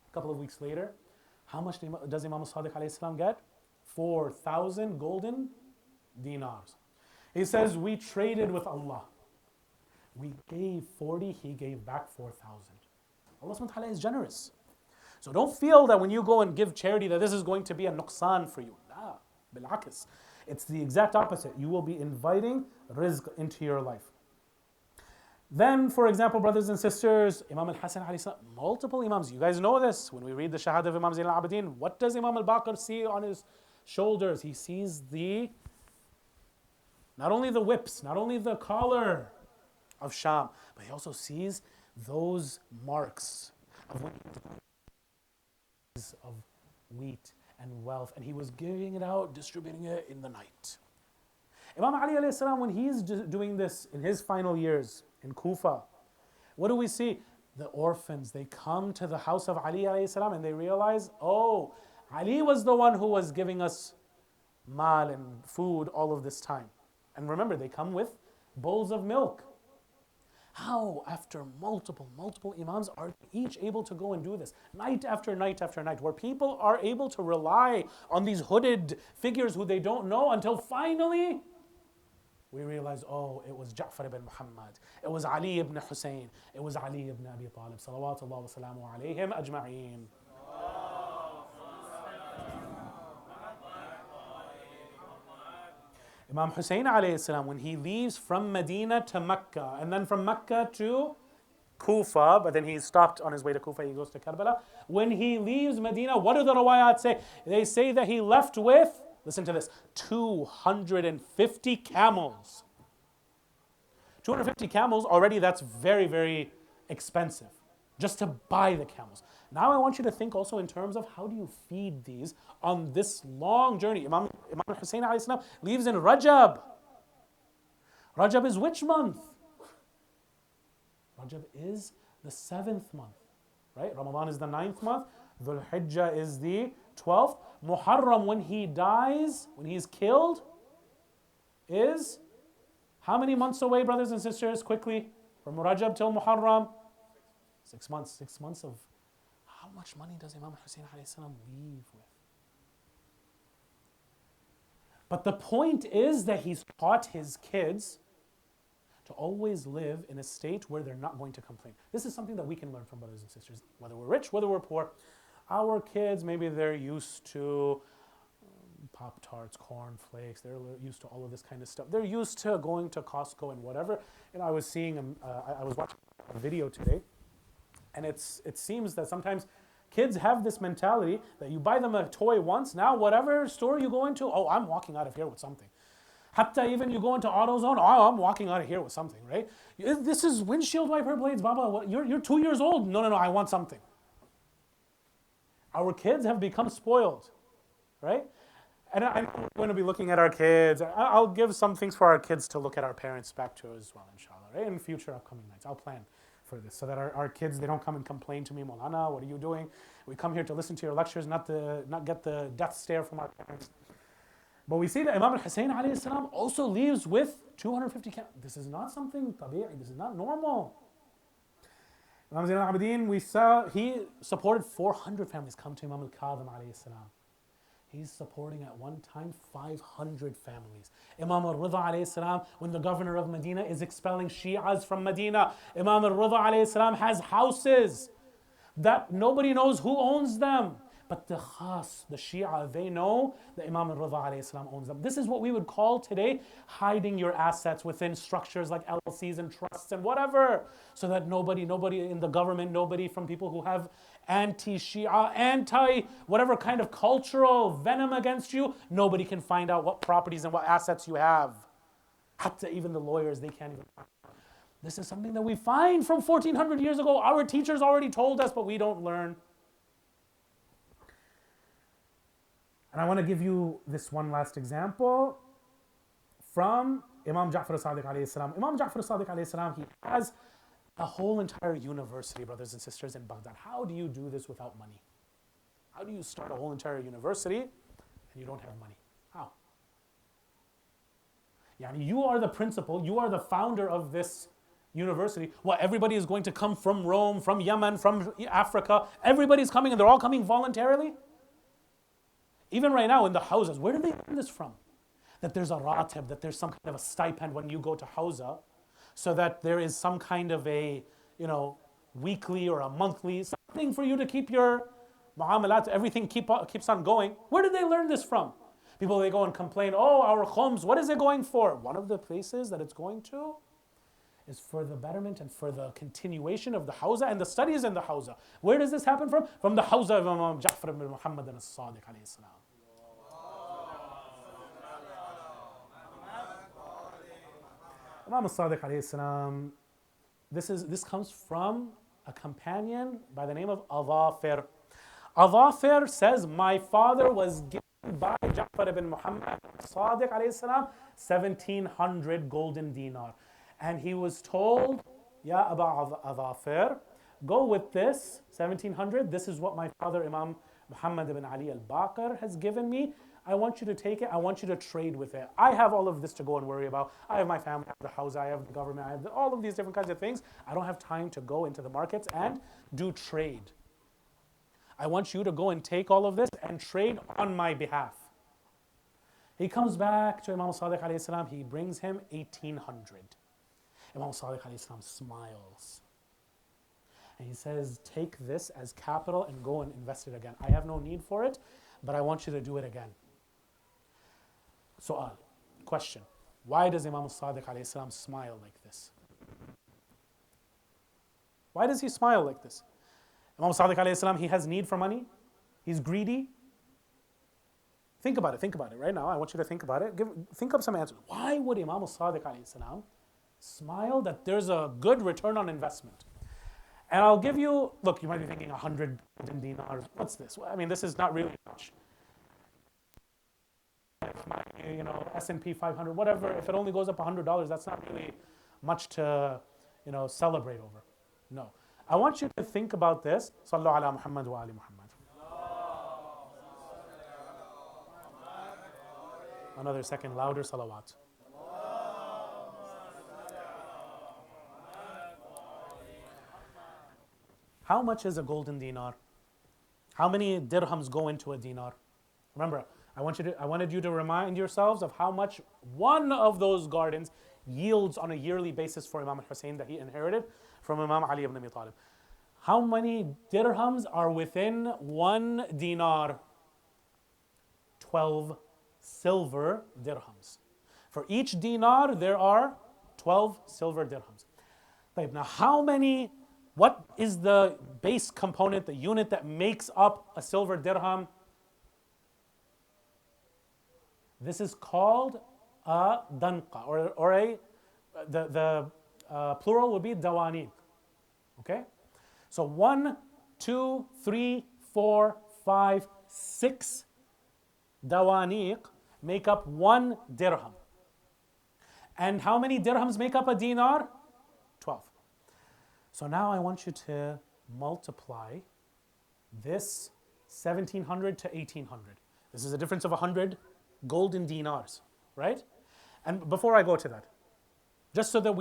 A couple of weeks later, how much does Imam Sadiq alayhi salam get? 4,000 golden dinars. He says, we traded with Allah. We gave 40, he gave back 4,000. Allah subhanahu wa ta'ala is generous. So don't feel that when you go and give charity that this is going to be a nuqsan for you. La, bil'akis. It's the exact opposite. You will be inviting rizq into your life. Then, for example, brothers and sisters, Imam al-Hasan alayhi salam, multiple imams. You guys know this. When we read the Shahada of Imam Zayn al-Abidin, what does Imam al-Baqir see on his shoulders? He sees not only the whips, not only the collar of Sham, but he also sees those marks of wheat and wealth, and he was giving it out, distributing it in the night. Imam Ali alayhi salam, when he's doing this in his final years in Kufa, what do we see? The orphans, they come to the house of Ali alayhi salam and they realize, oh, Ali was the one who was giving us mal and food all of this time. And remember, they come with bowls of milk. How, after multiple imams, are each able to go and do this night after night after night, where people are able to rely on these hooded figures who they don't know, until finally we realize, oh, it was Ja'far ibn Muhammad, it was Ali ibn Hussein, it was Ali ibn Abi Talib, salawatullah wa salamu alayhim ajma'een. Imam Hussein alayhi salam, when he leaves from Medina to Mecca, and then from Mecca to Kufa, but then he stopped on his way to Kufa, he goes to Karbala. When he leaves Medina, what do the riwayat say? They say that he left with, listen to this, 250 camels. 250 camels, already that's very, very expensive, just to buy the camels. Now I want you to think also in terms of how do you feed these on this long journey. Imam Hussein alayhi salam leaves in Rajab. Rajab is which month? Rajab is the 7th month, right? Ramadan is the 9th month. Dhul Hijjah is the 12th. Muharram, when he dies, when he's killed, is how many months away, brothers and sisters? Quickly, from Rajab till Muharram? 6 months. 6 months of how much money does Imam Hussein alayhi salam leave with? But the point is that he's taught his kids to always live in a state where they're not going to complain. This is something that we can learn from brothers and sisters, whether we're rich, whether we're poor. Our kids, maybe they're used to Pop Tarts, corn flakes. They're used to all of this kind of stuff. They're used to going to Costco and whatever. And I was seeing, I was watching a video today, and it seems that sometimes kids have this mentality that you buy them a toy once, now whatever store you go into, oh, I'm walking out of here with something. Hatta even you go into AutoZone, oh, I'm walking out of here with something, right? This is windshield wiper blades, Baba. You're 2 years old. No, I want something. Our kids have become spoiled, right? And I'm going to be looking at our kids. I'll give some things for our kids to look at our parents back to as well, inshallah, right? In future upcoming nights. I'll plan for this so that our kids, they don't come and complain to me, Maulana, what are you doing? We come here to listen to your lectures, not get the death stare from our parents. But we see that Imam al-Hussein alayhi salam also leaves with 250 camels. This is not something tabi'i, this is not normal. Imam Zain al-Abidin, we saw, he supported 400 families come to Imam al-Kadhim alayhi salam. He's supporting at one time 500 families. Imam al-Ridha alayhi salam, when the governor of Medina is expelling Shi'as from Medina, Imam al-Ridha alayhi salam has houses that nobody knows who owns them. But the khas, the Shia, they know that Imam al-Ridha alayhi salam owns them. This is what we would call today hiding your assets within structures like LLCs and trusts and whatever, so that nobody in the government, nobody from people who have anti-Shia, whatever kind of cultural venom against you, nobody can find out what properties and what assets you have. Hatta even the lawyers, they can't even find out. This is something that we find from 1400 years ago. Our teachers already told us, but we don't learn. And I want to give you this one last example from Imam Ja'far as-Sadiq alayhi salam. Imam Ja'far as-Sadiq alayhi salam, he has a whole entire university, brothers and sisters, in Baghdad. How do you do this without money? How do you start a whole entire university and you don't have money? How? Yani you are the principal, you are the founder of this university. What, everybody is going to come from Rome, from Yemen, from Africa. Everybody's coming and they're all coming voluntarily? Even right now in the houses, where do they learn this from? That there's a ratib, that there's some kind of a stipend when you go to Hawza, so that there is some kind of a, weekly or a monthly, something for you to keep your muamalat, everything keeps on going. Where did they learn this from? People, they go and complain, oh, our khums, what is it going for? One of the places that it's going to is for the betterment and for the continuation of the Hawza and the studies in the Hawza. Where does this happen from? From the Hawza of Imam Ja'far ibn Muhammad as-Sadiq alayhi salam. Imam as-Sadiq alayhi salam, this comes from a companion by the name of Adhafir. Adhafir says, my father was given by Ja'far ibn Muhammad as-Sadiq alayhi salam 1700 golden dinar. And he was told, Ya Aba Adhafir, go with this 1700. This is what my father Imam Muhammad ibn Ali al-Baqir has given me. I want you to take it. I want you to trade with it. I have all of this to go and worry about. I have my family, I have the house, I have the government, I have all of these different kinds of things. I don't have time to go into the markets and do trade. I want you to go and take all of this and trade on my behalf. He comes back to Imam Sadiq alayhi salam. He brings him 1800. Imam Sadiq alayhi salam smiles. And he says, take this as capital and go and invest it again. I have no need for it, but I want you to do it again. Su'al, question. Why does Imam Sadiq alayhi salam smile like this? Why does he smile like this? Imam Sadiq alayhi salam, he has need for money. He's greedy. Think about it right now. I want you to think about it. Think up some answers. Why would Imam Sadiq alayhi salam smile that there's a good return on investment? And I'll give you, look, you might be thinking 100 dinars. What's this? Well, I mean, this is not really much. My, S&P 500, whatever, if it only goes up $100, that's not really much to, celebrate over. No. I want you to think about this. Sallu ala Muhammad wa ali Muhammad. Another second, louder salawat. How much is a golden dinar? How many dirhams go into a dinar? Remember, I wanted you to remind yourselves of how much one of those gardens yields on a yearly basis for Imam al-Hussein that he inherited from Imam Ali ibn Abi Talib. How many dirhams are within 1 dinar? 12 silver dirhams. For each dinar, there are 12 silver dirhams. Now, what is the base component, the unit that makes up a silver dirham? This is called a danqa, the plural would be dawaniq. Okay? So 1, 2, 3, 4, 5, 6 dawaniq make up 1 dirham. And how many dirhams make up a dinar? 12. So now I want you to multiply this 1700 to 1800. This is a difference of 100 golden dinars, right? And before I go to that, just so that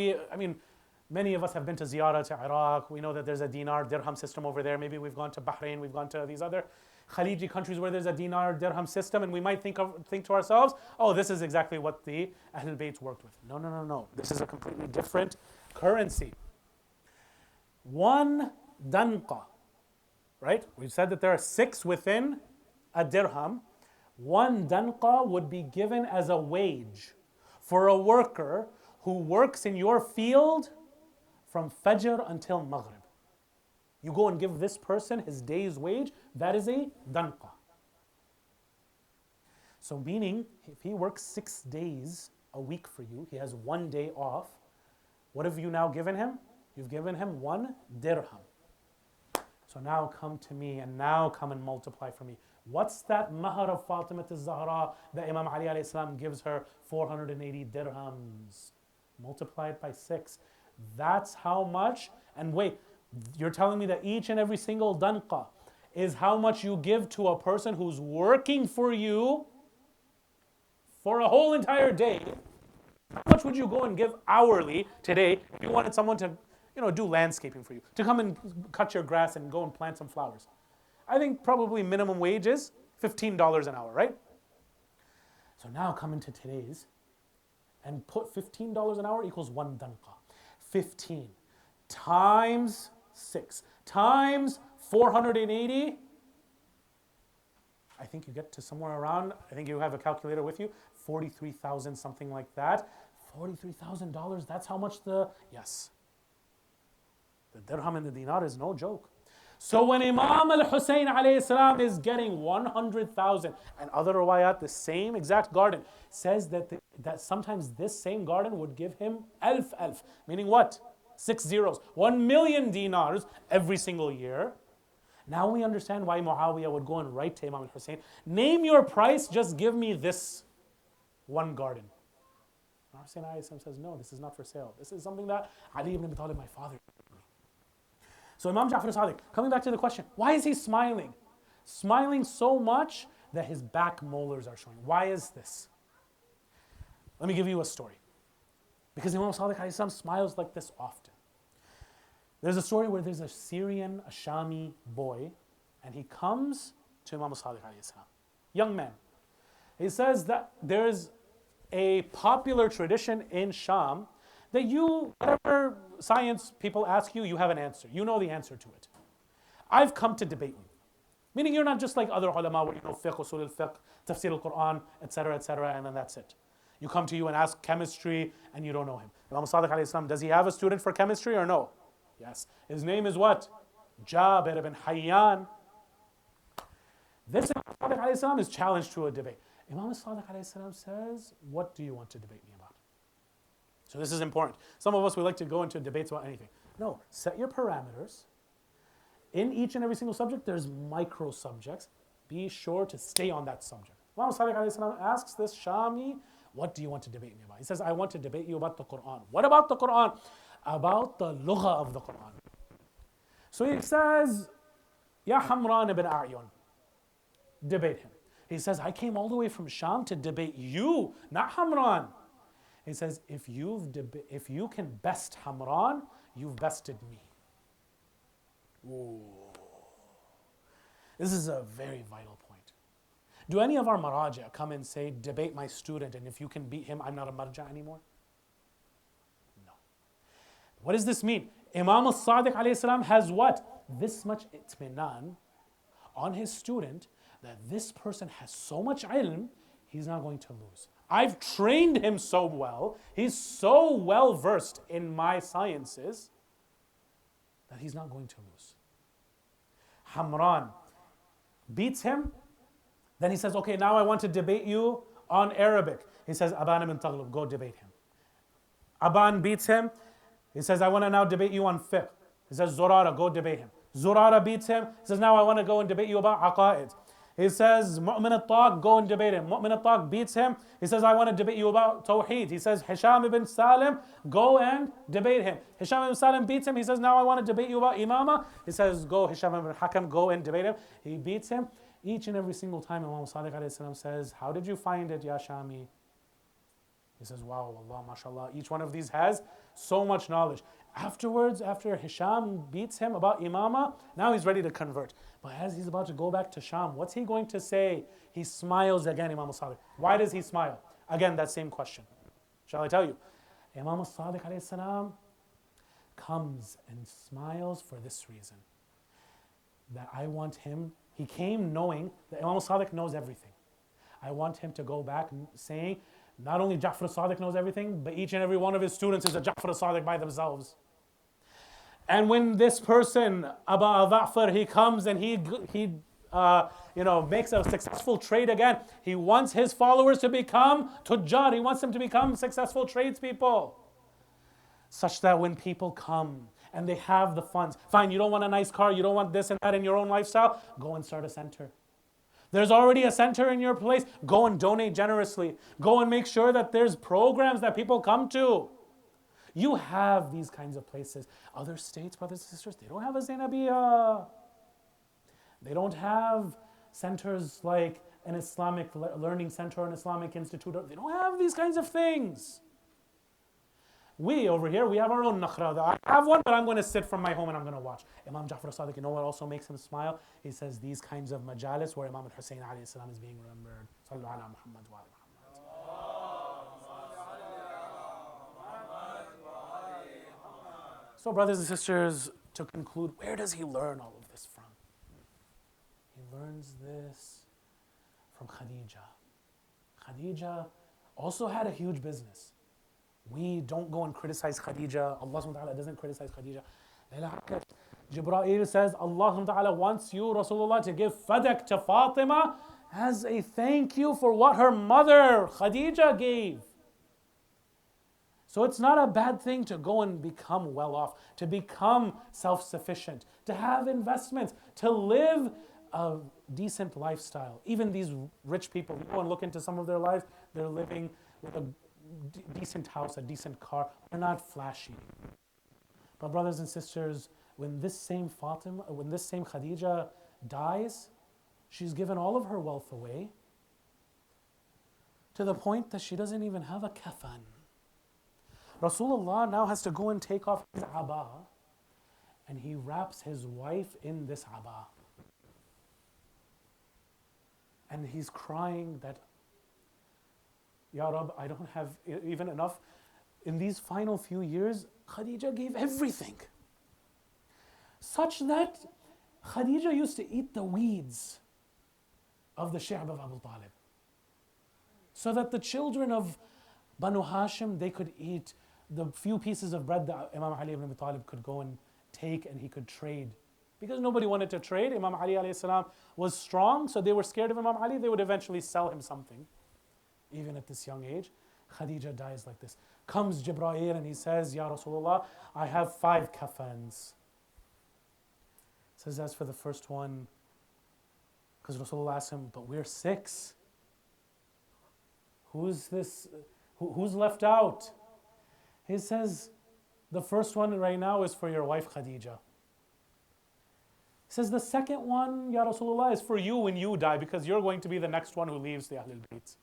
many of us have been to ziyarah to Iraq. We know that there's a dinar dirham system over there. Maybe we've gone to Bahrain, we've gone to these other Khaliji countries where there's a dinar dirham system, and we might think to ourselves, oh, this is exactly what the Ahlul Bayt worked with. No. This is a completely different currency. 1 danqa, right? We've said that there are 6 within a dirham. 1 danqa would be given as a wage for a worker who works in your field from Fajr until Maghrib. You go and give this person his day's wage, that is a danqa. So meaning, if he works 6 days a week for you, he has 1 day off, what have you now given him? You've given him 1 dirham. So now come to me and now come and multiply for me. What's that mahar of Fatima al-Zahra that Imam Ali alayhi salam gives her? 480 dirhams. Multiplied by 6. That's how much. And wait, you're telling me that each and every single danqa is how much you give to a person who's working for you for a whole entire day. How much would you go and give hourly today if you wanted someone to do landscaping for you, to come and cut your grass and go and plant some flowers? I think probably minimum wage is $15 an hour, right? So now come into today's and put $15 an hour equals 1 danqa. 15 times 6 times 480. I think you get to somewhere around, I think you have a calculator with you, 43,000, something like that. $43,000, that's how much yes. The dirham and the dinar is no joke. So when Imam al-Hussein alayhi salam is getting 100,000, and other riwayat, the same exact garden, says that sometimes this same garden would give him alf, meaning what? 6 zeros, 1 million dinars every single year. Now we understand why Muawiyah would go and write to Imam al-Hussein, name your price, just give me this 1 garden. Imam Hussein alayhi salam says, no, this is not for sale. This is something that Ali ibn Abi Talib, my father. So Imam Ja'far as-Sadiq, coming back to the question, why is he smiling? Smiling so much that his back molars are showing. Why is this? Let me give you a story. Because Imam Sadiq alayhi salam smiles like this often. There's a story where there's a Syrian, a Shami boy, and he comes to Imam Sadiq alayhi salam, young man. He says that there's a popular tradition in Sham that whatever science people ask you, you have an answer. You know the answer to it. I've come to debate you. Meaning you're not just like other ulama where you know fiqh, usul al-fiqh, tafsir al-Quran, etc., and then that's it. You come to you and ask chemistry and you don't know him. Imam Sadiq alayhi salam, does he have a student for chemistry or no? Yes. His name is what? Jabir ibn Hayyan. This Imam Sadiq alayhi salam is challenged to a debate. Imam Sadiq alayhi salam says, what do you want to debate me about? So this is important. Some of us, we like to go into debates about anything. No, set your parameters. In each and every single subject, there's micro subjects. Be sure to stay on that subject. Imam Sadiq alayhi salam asks this Shami, what do you want to debate me about? He says, I want to debate you about the Quran. What about the Quran? About the lugha of the Quran. So he says, Ya Hamran ibn A'yun. Debate him. He says, I came all the way from Sham to debate you, not Hamran. He says, if you can best Hamran, you've bested me. Ooh. This is a very vital point. Do any of our maraja come and say, debate my student, and if you can beat him, I'm not a marja anymore? No. What does this mean? Imam al-Sadiq alayhi salam has what? This much itminan on his student that this person has so much ilm, he's not going to lose. I've trained him so well, he's so well versed in my sciences that he's not going to lose. Hamran beats him, then he says, okay, now I want to debate you on Arabic. He says, Aban ibn Taghlib, go debate him. Aban beats him. He says, I want to now debate you on fiqh. He says, Zurara, go debate him. Zurara beats him. He says, now I want to go and debate you about aqa'id. He says, Mu'min al-Taq, go and debate him. Mu'min al-Taq beats him. He says, I want to debate you about Tawheed. He says, Hisham ibn Salim, go and debate him. Hisham ibn Salim beats him. He says, now I want to debate you about Imama. He says, go, Hisham ibn Hakam, go and debate him. He beats him. Each and every single time Imam Sadiq alayhi salam says, how did you find it, Ya Shami? He says, wow, Allah, mashallah. Each one of these has so much knowledge. Afterwards, after Hisham beats him about Imama, now he's ready to convert. But as he's about to go back to Sham, what's he going to say? He smiles again, Imam al-Sadiq. Why does he smile? Again, that same question. Shall I tell you? Imam al-Sadiq alayhi salam comes and smiles for this reason. That I want him, he came knowing that Imam al-Sadiq knows everything. I want him to go back saying, not only Ja'far al-Sadiq knows everything, but each and every one of his students is a Ja'far al-Sadiq by themselves. And when this person, Aba al-Dha'far, he comes and he makes a successful trade again, he wants his followers to become tujjar, he wants them to become successful tradespeople. Such that when people come and they have the funds, fine, you don't want a nice car, you don't want this and that in your own lifestyle, go and start a center. There's already a center in your place, go and donate generously. Go and make sure that there's programs that people come to. You have these kinds of places. Other states, brothers and sisters, they don't have a Zainabiyah. They don't have centers like an Islamic learning center or an Islamic institute. They don't have these kinds of things. We over here, we have our own nakhra. I have one, but I'm going to sit from my home and I'm going to watch. Imam Ja'far al-Sadiq, you know what also makes him smile? He says these kinds of majalis where Imam al-Hussein alayhi salam is being remembered. Sallu ala Muhammad wa ala Muhammad. So brothers and sisters, to conclude, where does he learn all of this from? He learns this from Khadija. Khadija also had a huge business. We don't go and criticize Khadija. Allah subhanahu wa ta'ala doesn't criticize Khadija. Jibreel says, Allah subhanahu wa ta'ala wants you, Rasulullah, to give fadak to Fatima as a thank you for what her mother, Khadija, gave. So it's not a bad thing to go and become well off, to become self-sufficient, to have investments, to live a decent lifestyle. Even these rich people, you go and look into some of their lives, they're living with a decent house, a decent car. They're not flashy. But brothers and sisters, when this same Khadija dies, she's given all of her wealth away to the point that she doesn't even have a kafan. Rasulullah now has to go and take off his aba and he wraps his wife in this aba. And he's crying that, Ya Rab, I don't have even enough. In these final few years, Khadija gave everything. Such that Khadija used to eat the weeds of the Shi'b of Abu Talib. So that the children of Banu Hashim, they could eat the few pieces of bread that Imam Ali ibn Abi Talib could go and take and he could trade. Because nobody wanted to trade. Imam Ali alayhi salam was strong, so they were scared of Imam Ali. They would eventually sell him something. Even at this young age, Khadija dies like this. Comes Jibreel and he says, Ya Rasulullah, I have 5 kafans. Says, as for the first one, because Rasulullah asked him, but we're 6. Who's this? Who's left out? He says, the first one right now is for your wife Khadija. He says, the second one, Ya Rasulullah, is for you when you die, because you're going to be the next one who leaves the Ahlul Bayt.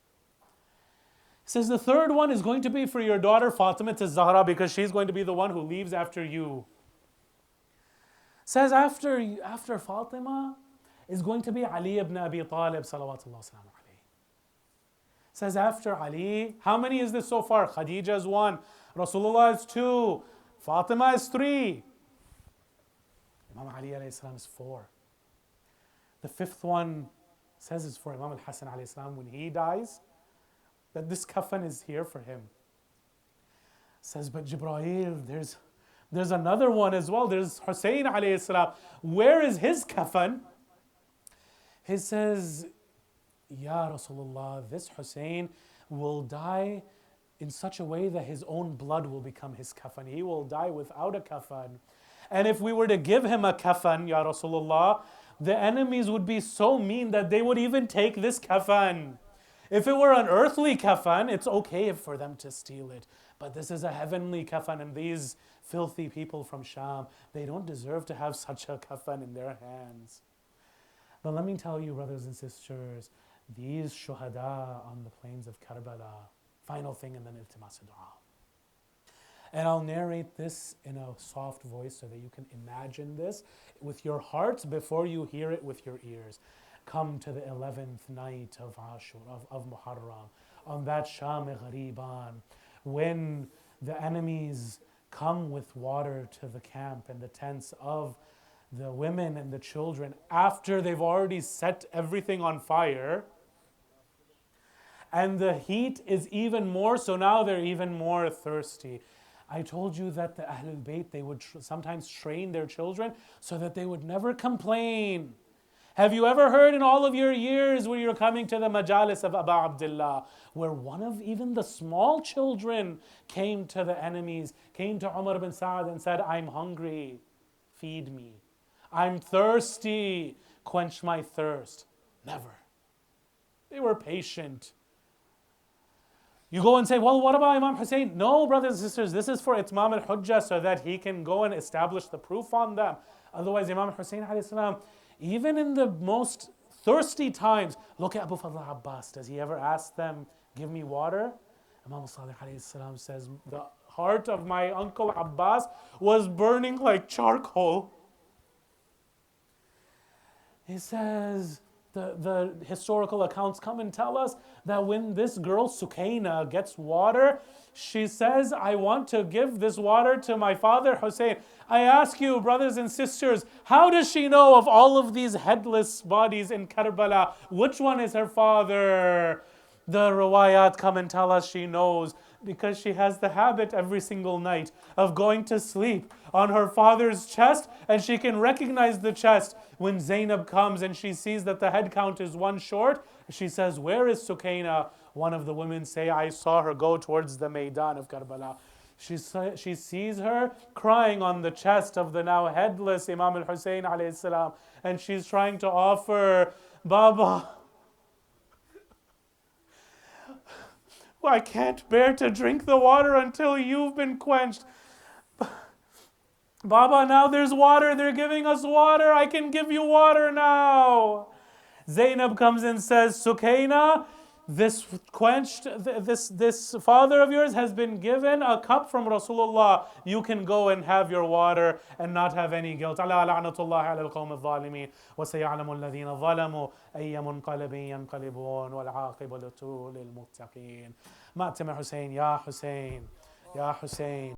He says, the third one is going to be for your daughter Fatima to Zahra, because she's going to be the one who leaves after you. Says, after Fatima is going to be Ali ibn Abi Talib, salawatullah salam alayhi. Says, after Ali, how many is this so far? Khadija is 1, Rasulullah is 2, Fatima is 3. Imam Ali alayhi salam is 4. The 5th one says is for Imam al-Hasan alayhi salam when he dies, that this kafan is here for him. Says, but Jibreel, there's another one as well. There's Hussein alayhi salam. Where is his kafan? He says, Ya Rasulullah, this Hussein will die in such a way that his own blood will become his kafan. He will die without a kafan. And if we were to give him a kafan, Ya Rasulullah, the enemies would be so mean that they would even take this kafan. If it were an earthly kafan, it's okay for them to steal it. But this is a heavenly kafan, and these filthy people from Sham, they don't deserve to have such a kafan in their hands. But let me tell you, brothers and sisters, these shuhada on the plains of Karbala, final thing, and then iltimas dua. And I'll narrate this in a soft voice so that you can imagine this with your hearts before you hear it with your ears. Come to the 11th night of Ashura, of Muharram, on that Sham-e-Ghariban, when the enemies come with water to the camp and the tents of the women and the children after they've already set everything on fire. And the heat is even more, so now they're even more thirsty. I told you that the Ahlul Bayt, they would sometimes train their children so that they would never complain. Have you ever heard in all of your years when you're coming to the majalis of Abu Abdullah, where one of even the small children came to the enemies, came to Umar bin Sa'ad and said, I'm hungry, feed me. I'm thirsty, quench my thirst. Never. They were patient. You go and say, well, what about Imam Hussein? No, brothers and sisters, this is for Itmam al-Hujjah so that he can go and establish the proof on them. Otherwise, Imam Hussein alayhi salam, even in the most thirsty times, look at Abu Fadl Abbas. Does he ever ask them, give me water? Imam Salih alayhi salam says, the heart of my uncle Abbas was burning like charcoal. He says, the historical accounts come and tell us that when this girl Sukaina gets water, she says, I want to give this water to my father Hussein. I ask you, brothers and sisters, how does she know of all of these headless bodies in Karbala? Which one is her father? The riwayat come and tell us she knows because she has the habit every single night of going to sleep on her father's chest, and she can recognize the chest. When Zainab comes and she sees that the head count is one short, she says, where is Sukaina? One of the women say, I saw her go towards the Maidan of Karbala. She sees her crying on the chest of the now headless Imam al-Hussein alayhi salam, and she's trying to offer, Baba, I can't bear to drink the water until you've been quenched. Baba, now there's water. They're giving us water. I can give you water now. Zainab comes and says, Sukaina, this father of yours has been given a cup from Rasulullah. You can go and have your water and not have any guilt. Ala la'natullahi ala al-qawm al-zalimin. Wa saya'lamu alladhina zalamu ayya munqalibin yanqalibun wal 'aqibatu lil muttaqin. Ma'tam Hussein, Ya Hussein, Ya Hussein.